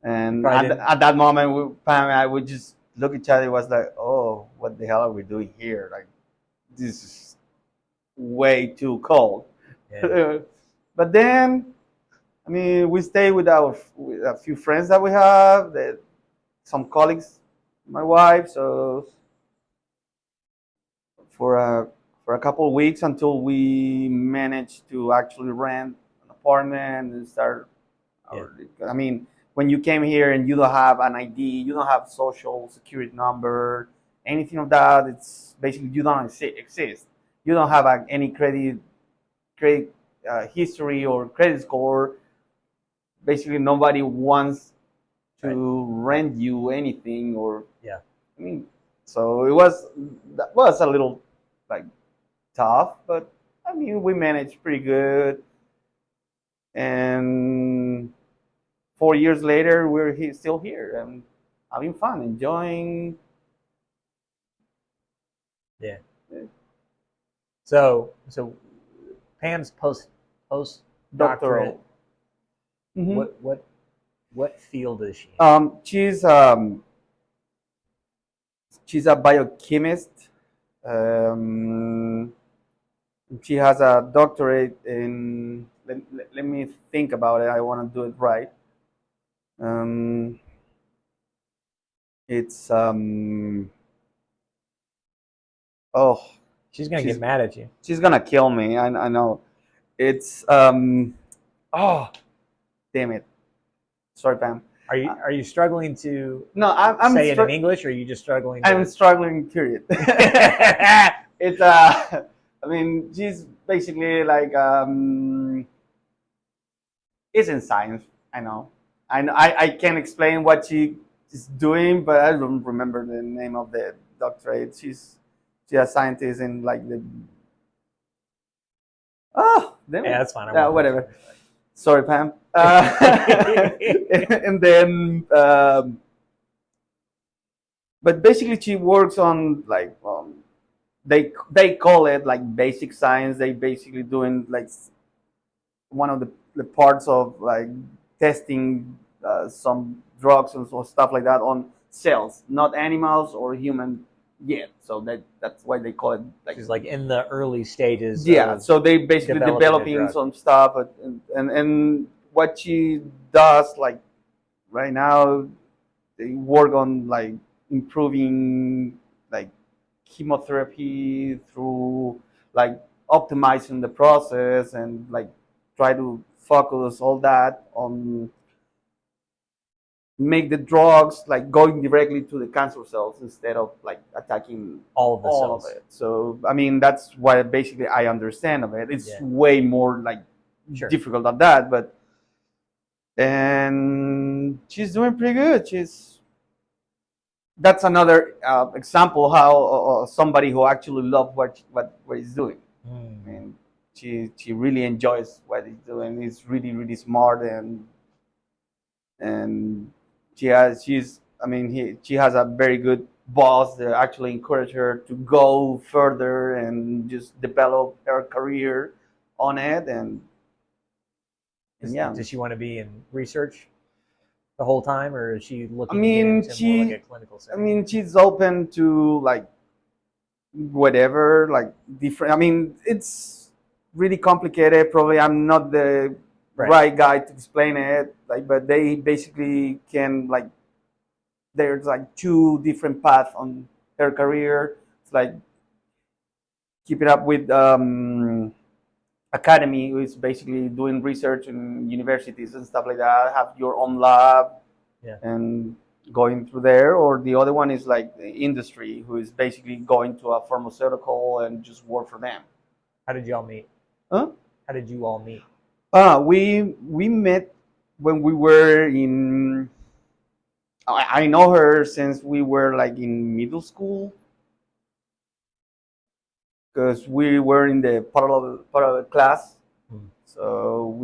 And Probably at that moment, Pam and I would just look at each other. It was like, oh, what the hell are we doing here? Like, this is way too cold. Yeah. But then, I mean, we stay with a few friends that we have, some colleagues, my wife. So for a couple of weeks until we managed to actually rent an apartment and start. I mean, when you came here and you don't have an ID, you don't have social security number, anything of that, it's basically you don't exist. You don't have any credit history or credit score. Basically, nobody wants to rent you anything, or Yeah. I mean, so that was a little like tough, but I mean, we managed pretty good. And 4 years later, we're still here and having fun, enjoying. Yeah. So Pam's postdoctorate. Doctoral. Mhm. What field is she in? She's a biochemist. Um, she has a doctorate in. Let me think about it. I want to do it right. It's oh, She's gonna she's get mad at you. she's gonna kill me. I know. It's oh, damn it. Sorry, Pam. Are you struggling to No, I'm say it in English, or are you just struggling? I'm To... struggling. Period. It's I mean, she's basically like it's in science. I know. I can't explain what she is doing, but I don't remember the name of the doctorate. She's a scientist in like the. Oh, damn it. Yeah, that's fine. I won't Whatever. mention it. Sorry, Pam. And then, but basically, she works on like they call it like basic science. They basically doing like one of the parts of like testing some drugs and so stuff like that on cells, not animals or human yet. So that's why they call it like. She's like in the early stages. Yeah, of so they basically developing a developing drug. some stuff, and what she does like right now, they work on like improving like chemotherapy through like optimizing the process and like try to focus all that on make the drugs like going directly to the cancer cells instead of like attacking all of the all cells. of it. So I mean that's what basically I understand of it. It's Yeah. way more like Sure. difficult than that, but and she's doing pretty good. That's another example how somebody who actually loves what he's doing. Mm. I mean, she really enjoys what he's doing. He's really smart and she has a very good boss that actually encourage her to go further and just develop her career on it and yeah. Does she want to be in research the whole time, or is she looking I mean, to get into more like a clinical setting? I mean, she's open to like whatever, like different. I mean, it's really complicated. Probably I'm not the right guy to explain it. Like, but they basically can like. There's like two different paths on her career. It's like keep it up with academy, who is basically doing research in universities and stuff like that. Have your own lab, yeah, and going through there. Or the other one is like the industry, who is basically going to a pharmaceutical and just work for them. How did y'all meet? Huh? How did you all meet? We met when we were in. I know her since we were like in middle school because we were in the parallel class. So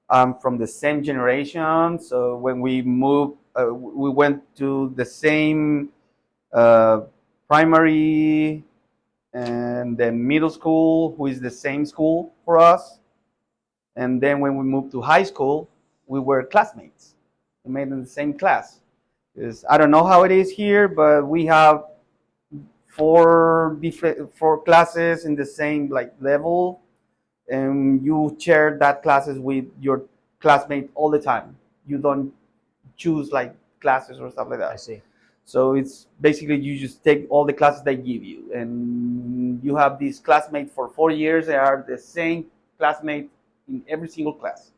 I'm from the same generation. So when we moved, we went to the same uh, primary and then middle school, who is the same school for us. And then when we moved to high school, we were classmates. We made in the same class. Because I don't know how it is here, but we have four classes in the same like level, and you share that classes with your classmate all the time. You don't choose like classes or stuff like that. I see. So it's basically you just take all the classes they give you, and you have these classmates for 4 years. They are the same classmate in every single class.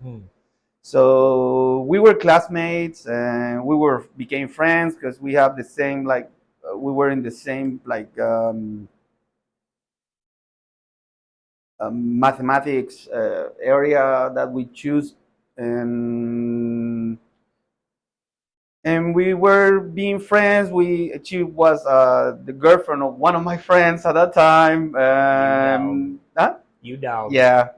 So we were classmates, and became friends because we have the same like we were in the same like mathematics area that we choose, and we were being friends. She was the girlfriend of one of my friends at that time. You dog. Yeah,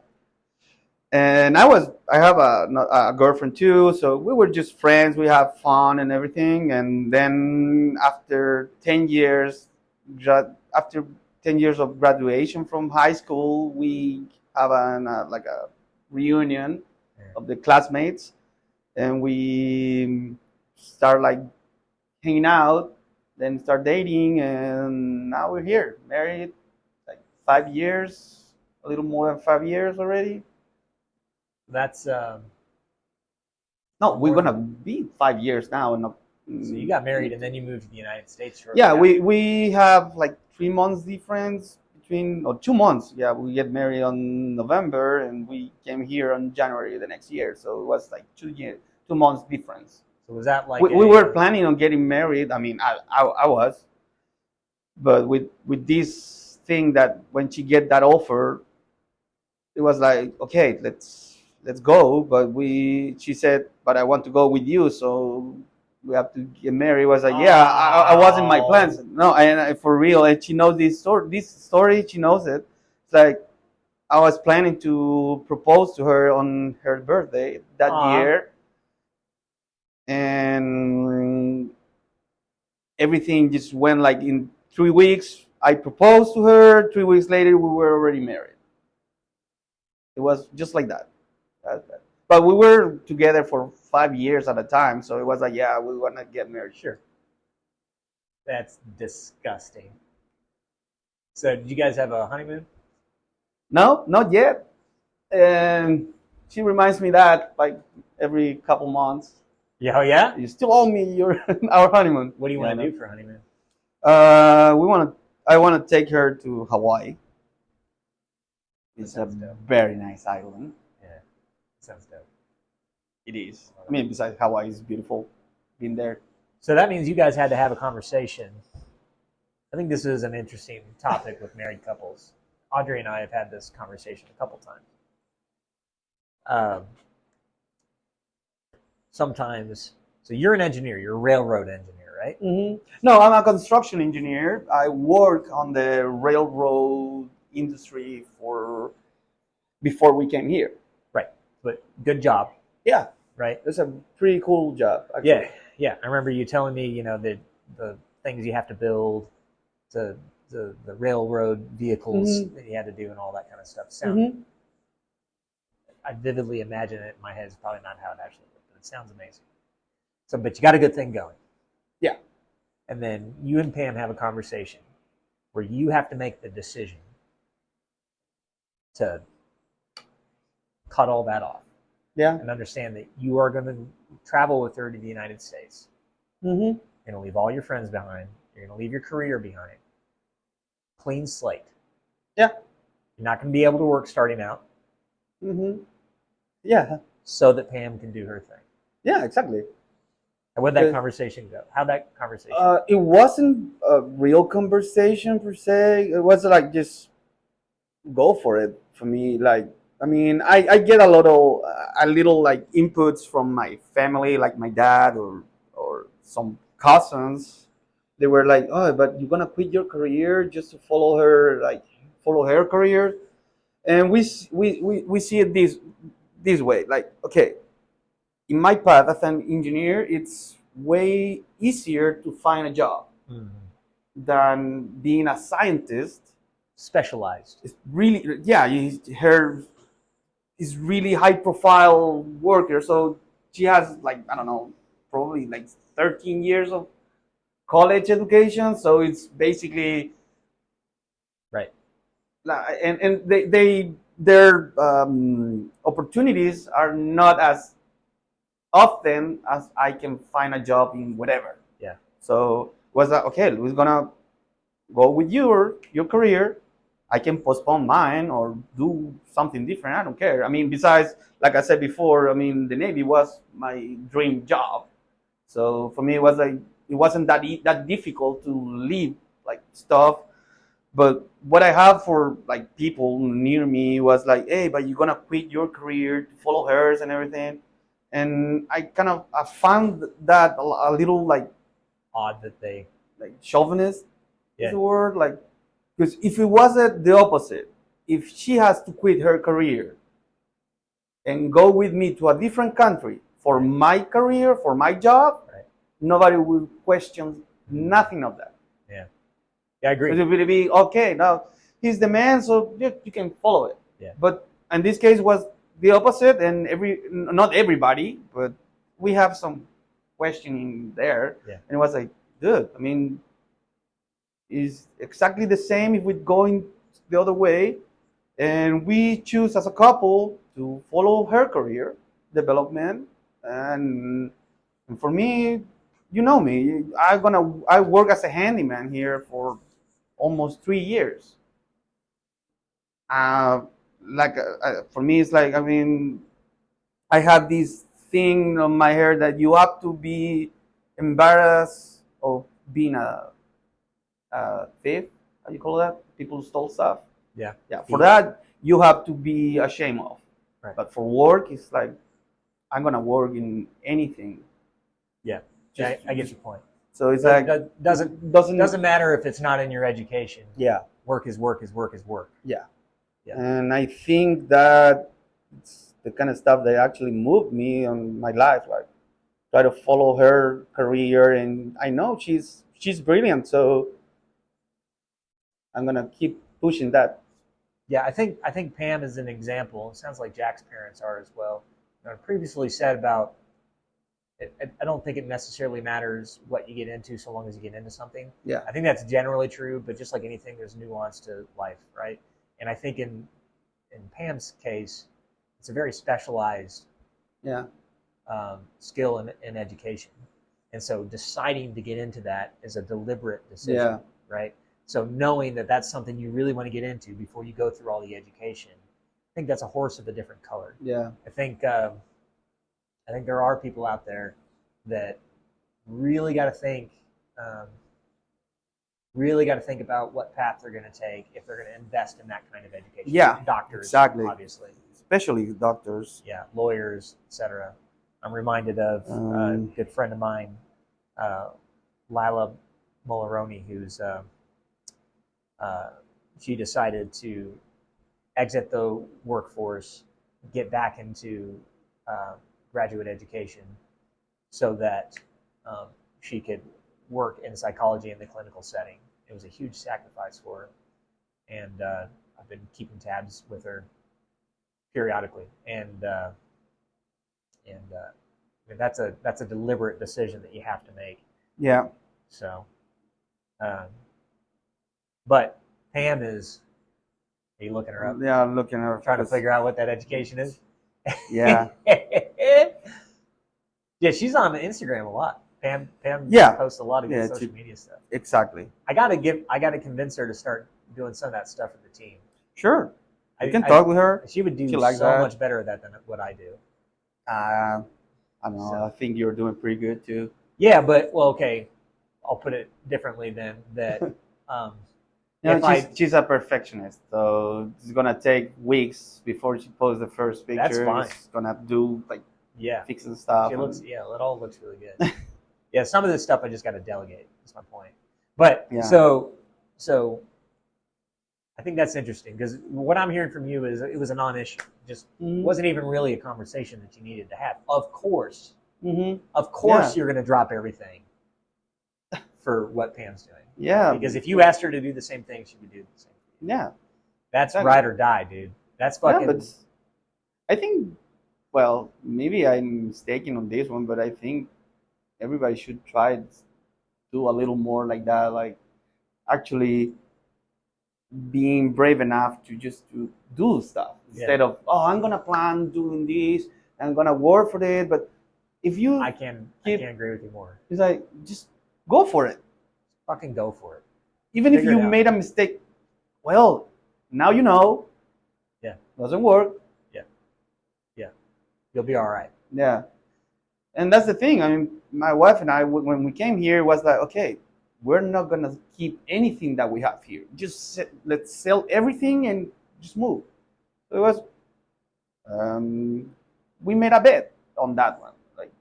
and I have a girlfriend too. So we were just friends. We have fun and everything. And then after 10 years, after 10 years of graduation from high school, we have like a reunion of the classmates, and we start like hanging out, then start dating, and now we're here, married, like 5 years, a little more than 5 years already. That's No, we're gonna be 5 years now. And so you got married and then you moved to the United States. Shortly yeah, after. we have like 3 months difference between, or 2 months. Yeah, we get married on November, and we came here on January the next year. So it was like 2 months difference. So was that like we were planning on getting married. I mean, I was, but with this thing that when she get that offer, it was like, okay, let's go. But she said, but I want to go with you, so we have to get married. It was like, yeah, I wasn't my plans. No, and for real, and she knows this story. She knows it. It's like I was planning to propose to her on her birthday that year, and everything just went like in 3 weeks. I proposed to her. 3 weeks later, we were already married. It was just like that. But we were together for 5 years at a time, so it was like, yeah, we want to get married. Sure. That's disgusting. So did you guys have a honeymoon? No, not yet. And she reminds me that like every couple months. Yeah, oh yeah. You still owe me our honeymoon. What do you want to do for honeymoon? I want to take her to Hawaii. It's a very nice island. Yeah, sounds dope. It is. I mean, besides Hawaii is beautiful. Been there. So that means you guys had to have a conversation. I think this is an interesting topic with married couples. Audrey and I have had this conversation a couple times. Sometimes, so you're an engineer. You're a railroad engineer, right? Mm-hmm. No, I'm a construction engineer. I work on the railroad industry before we came here. Right, but good job. Yeah, right. It's a pretty cool job. Actually. Yeah. I remember you telling me, the things you have to build, the railroad vehicles that you had to do, and all that kind of stuff. I vividly imagine it in my head. It's probably not how it actually works, but it sounds amazing. So, but you got a good thing going. Yeah. And then you and Pam have a conversation where you have to make the decision to cut all that off. Yeah. And understand that you are going to travel with her to the United States. Mm-hmm. You're going to leave all your friends behind. You're going to leave your career behind. Clean slate. Yeah. You're not going to be able to work starting out. Mm-hmm. Yeah. So that Pam can do her thing. Yeah, exactly. And where'd that conversation go? How'd that conversation It wasn't a real conversation per se. It was like just go for it for me. Like I mean, I get a little like inputs from my family, like my dad or some cousins. They were like, "Oh, but you're gonna quit your career just to follow her career." And we see it this way. Like, okay, in my path as an engineer, it's way easier to find a job than being a scientist. Specialized. It's really, yeah, her is really high profile worker. So she has like, I don't know, probably like 13 years of college education. So it's basically Right. and their opportunities are not as often as I can find a job in whatever. Yeah. So was that okay? We're gonna go with your career. I can postpone mine or do something different. I don't care. I mean, besides, like I said before, I mean, the Navy was my dream job. So for me, it wasn't that difficult to leave like stuff. But what I have for like people near me was like, hey, but you're gonna quit your career to follow hers and everything. And I found that a little like Odd that they chauvinist Yeah. is the word, like, because if it wasn't the opposite, if she has to quit her career and go with me to a different country for my career, for my job, Right. nobody will question nothing of that. Yeah, I agree. It will be okay. Now he's the man, so you can follow it. Yeah. But in this case was the opposite, and not everybody, but we have some questioning there. Yeah. And it was like, dude, I mean, is exactly the same if we're going the other way, and we choose as a couple to follow her career development, and for me, you know me, I work as a handyman here for almost 3 years. For me, it's like, I mean, I have this thing on my hair that you have to be embarrassed of being a thief. How you call that? People who stole stuff. Yeah. Yeah. For that, you have to be ashamed of. Right. But for work, it's like I'm gonna work in anything. Yeah. Yeah, I get your point. So it's That like doesn't matter if it's not in your education. Yeah. Work is work is work is work. Yeah. Yeah. And I think that it's the kind of stuff that actually moved me on my life. Like, try to follow her career, and I know she's brilliant. So I'm gonna keep pushing that. Yeah, I think Pam is an example. It sounds like Jack's parents are as well. I previously said about I don't think it necessarily matters what you get into so long as you get into something. Yeah. I think that's generally true, but just like anything, there's nuance to life, right? And I think in Pam's case, it's a very specialized Yeah. skill in education. And so deciding to get into that is a deliberate decision, Yeah. right? So knowing that that's something you really want to get into before you go through all the education, I think that's a horse of a different color. Yeah. I think there are people out there that really got to think about what path they're going to take if they're going to invest in that kind of education. Yeah, Doctors, exactly. obviously. Especially doctors. Yeah, lawyers, etc. I'm reminded of a good friend of mine, Lila Molaroni, who's she decided to exit the workforce, get back into graduate education so that she could work in psychology in the clinical setting. It was a huge sacrifice for her. And I've been keeping tabs with her periodically. And that's a deliberate decision that you have to make. Yeah. So, but Pam is, are you looking her up? Yeah, I'm looking at her. Trying to figure out what that education is? Yeah. Yeah, she's on Instagram a lot. Pam Yeah. posts a lot of Yeah, social media stuff. Exactly. I gotta convince her to start doing some of that stuff with the team. Sure. You can talk with her. She would do She likes so that. much better at that than what I do. I don't know. So. I think you're doing pretty good too. Yeah, but well, okay. I'll put it differently then. That You know, if she's a perfectionist, so it's gonna take weeks before she posts the first picture. That's fine. She's gonna do like yeah, fixing stuff. it all looks really good. Yeah, some of this stuff I just got to delegate. That's my point. But Yeah. so I think that's interesting because what I'm hearing from you is it was a non-issue. Just wasn't even really a conversation that you needed to have. Of course, Yeah. you're going to drop everything for what Pam's doing. Yeah. Because if you asked her to do the same thing, she would do the same thing. Yeah. That's Exactly. ride or die, dude. That's fucking. Yeah, but I think, well, maybe I'm mistaken on this one, but I think everybody should try to do a little more like that, like actually being brave enough to just to do stuff instead of, oh, I'm gonna plan doing this, I'm gonna work for it. But if you, I can't agree with you more. it's like just go for it. Fucking go for it. Even if Figure it you out. made a mistake, well, now you know. Yeah. Doesn't work. Yeah. You'll be all right. Yeah. And that's the thing. I mean, my wife and I, when we came here, it was like, okay, we're not going to keep anything that we have here. Just let's sell everything and just move. So it was, we made a bet on that one. Like,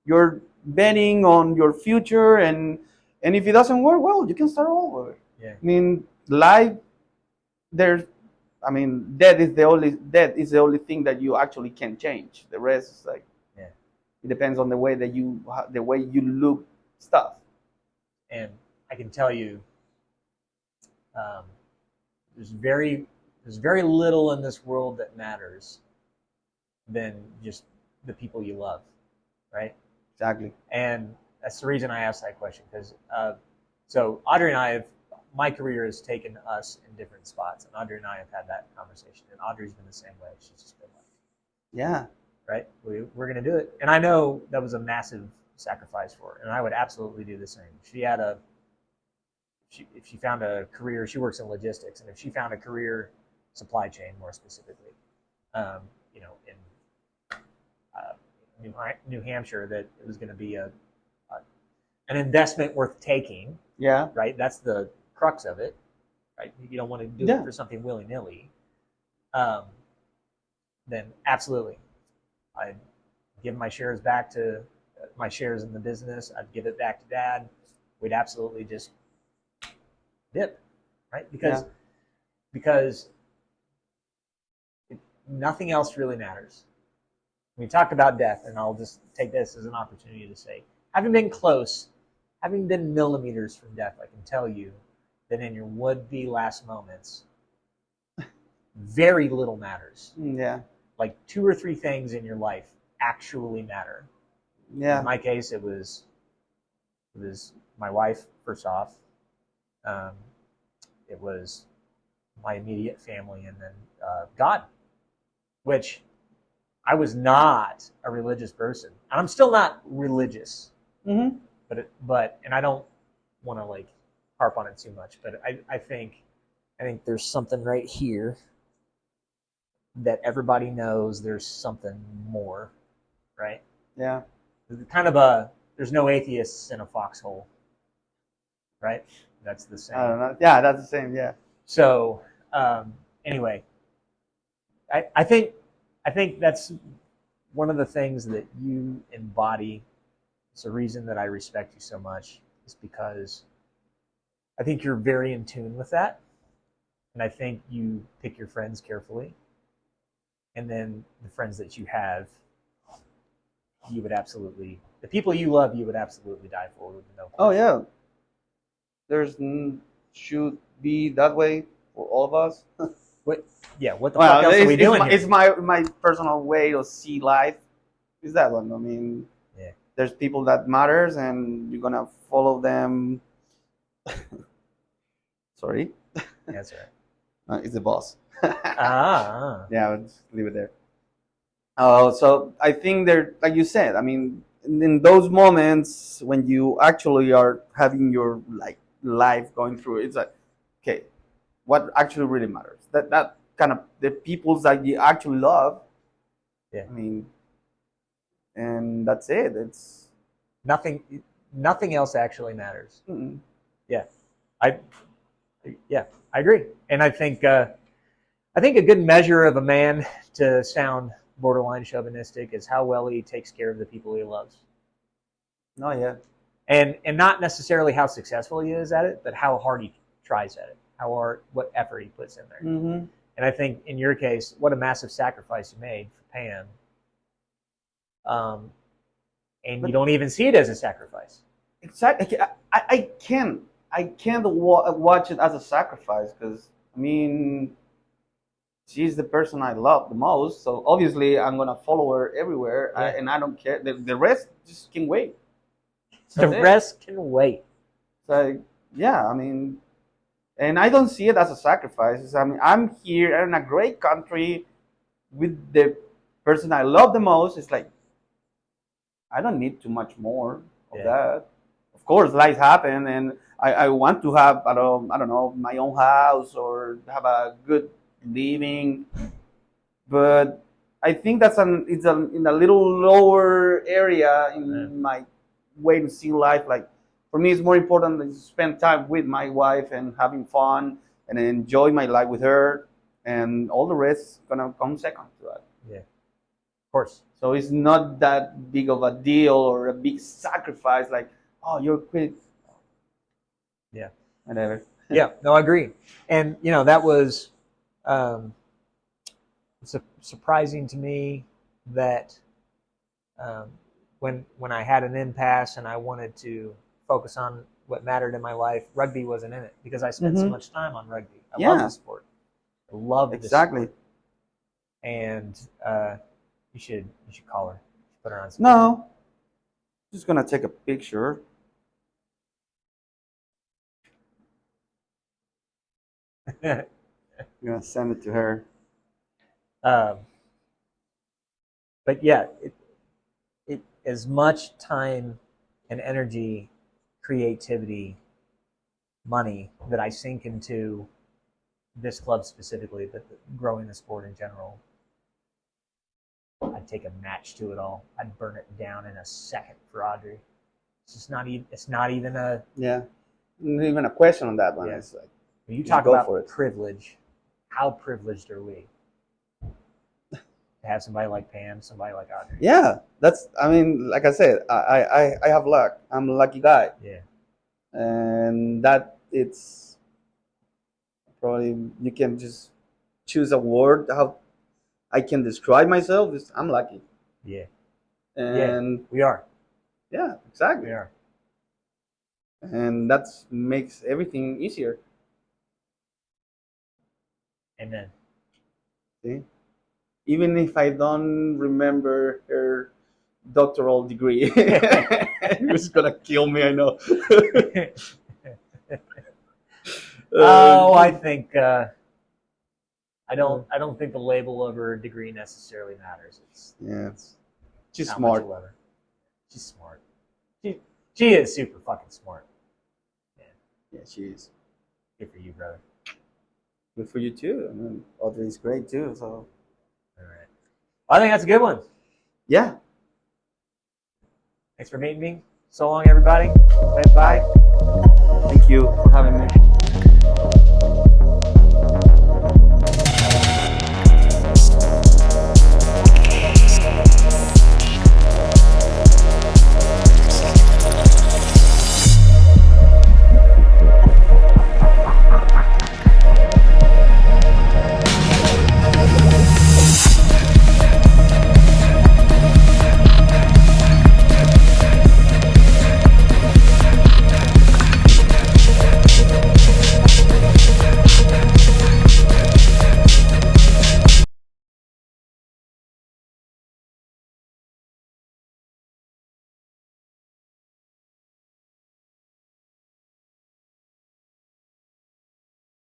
you're betting on your future, and if it doesn't work, well, you can start over. Yeah. I mean, life, death is the only thing that you actually can change. The rest is like, it depends on the way that you look stuff. And I can tell you, there's very little in this world that matters than just the people you love, right? Exactly. And that's the reason I asked that question because so Audrey and I my career has taken us in different spots, and Audrey and I have had that conversation, and Audrey's been the same way. She's just been like, yeah. Right? We're going to do it. And I know that was a massive sacrifice for her, and I would absolutely do the same. If she found a career, she works in logistics, and if she found a career, supply chain more specifically, in New Hampshire, that it was going to be an investment worth taking. Yeah. Right? That's the crux of it. Right? You don't want to do it for something willy-nilly. Then absolutely. I'd give my shares back to my shares in the business. I'd give it back to Dad. We'd absolutely just dip, right? Because nothing else really matters. We talked about death, and I'll just take this as an opportunity to say, having been close, having been millimeters from death, I can tell you that in your would-be last moments, very little matters. Yeah. Like 2 or 3 things in your life actually matter. Yeah. In my case, it was my wife, first off. It was my immediate family, and then God, which I was not a religious person. And I'm still not religious. Mm-hmm. But I don't want to like harp on it too much, but I think there's something right here that everybody knows there's something more, right? Yeah. Kind of there's no atheists in a foxhole, right? That's the same. I don't know. Yeah, that's the same. Yeah. So anyway, I think that's one of the things that you embody. It's the reason that I respect you so much, is because I think you're very in tune with that, and I think you pick your friends carefully. And then the friends that you have, you would absolutely, the people you love, you would absolutely die for. With no question. Oh yeah. Should be that way for all of us. What the fuck else are we doing here? It's my personal way to see life. Is that one? I mean, there's people that matters, and you're gonna follow them. Sorry. That's right. It's the boss. Yeah, let's leave it there. So I think like you said, I mean, in those moments when you actually are having your life going through, it's like, okay, what actually really matters? That kind of the people that you actually love. Yeah. I mean, and that's it. It's nothing else actually matters. Mm-mm. Yeah. Yeah, I agree. And I think a good measure of a man, to sound borderline chauvinistic, is how well he takes care of the people he loves. No, yeah. And not necessarily how successful he is at it, but how hard he tries at it, what effort he puts in there. Mm-hmm. And I think in your case, what a massive sacrifice you made for Pam. And you don't even see it as a sacrifice. Exactly. I can't watch it as a sacrifice, because I mean, she's the person I love the most. So obviously, I'm gonna follow her everywhere, Yeah. and I don't care. The rest just can wait. The rest can wait. So yeah, I mean, and I don't see it as a sacrifice. I mean, I'm here in a great country with the person I love the most. It's like, I don't need too much more of that. Of course, life happen, and I want to have, I don't know, my own house or have a good living, but I think it's in a little lower area in my way to see life. Like, for me, it's more important to spend time with my wife and having fun and enjoy my life with her, and all the rest is gonna come second to that. Yeah, of course. So it's not that big of a deal or a big sacrifice, like, oh, you're quit. Yeah. Whatever. Yeah, no, I agree. And, that was surprising to me that when I had an impasse and I wanted to focus on what mattered in my life, rugby wasn't in it, because I spent so much time on rugby. I love the sport. I love the sport. And you should call her. Put her on speaker. No, just gonna take a picture. I'm gonna send it to her. But yeah, it as much time and energy, creativity, money that I sink into this club specifically, but growing the sport in general, I'd take a match to it all. I'd burn it down in a second for Audrey. It's just not even. It's not even a. Yeah, not even a question on that one. Yeah. It's like, when you talk about privilege, how privileged are we to have somebody like Pam, somebody like Audrey? Yeah, I mean, like I said, I have luck. I'm a lucky guy. Yeah. And that it's probably, you can just choose a word how I can describe myself. I'm lucky. Yeah. And we are. Yeah, exactly. We are. And that makes everything easier. Amen. See? Even if I don't remember her doctoral degree, it was gonna kill me, I know. I think I don't think the label of her degree necessarily matters. She's smart. She's smart. She is super fucking smart. Yeah, she is. Good for you, brother. Good for you too. I mean, Audrey's great too. So. All right. Well, I think that's a good one. Yeah. Thanks for meeting me. So long, everybody. Bye. Thank you for having me.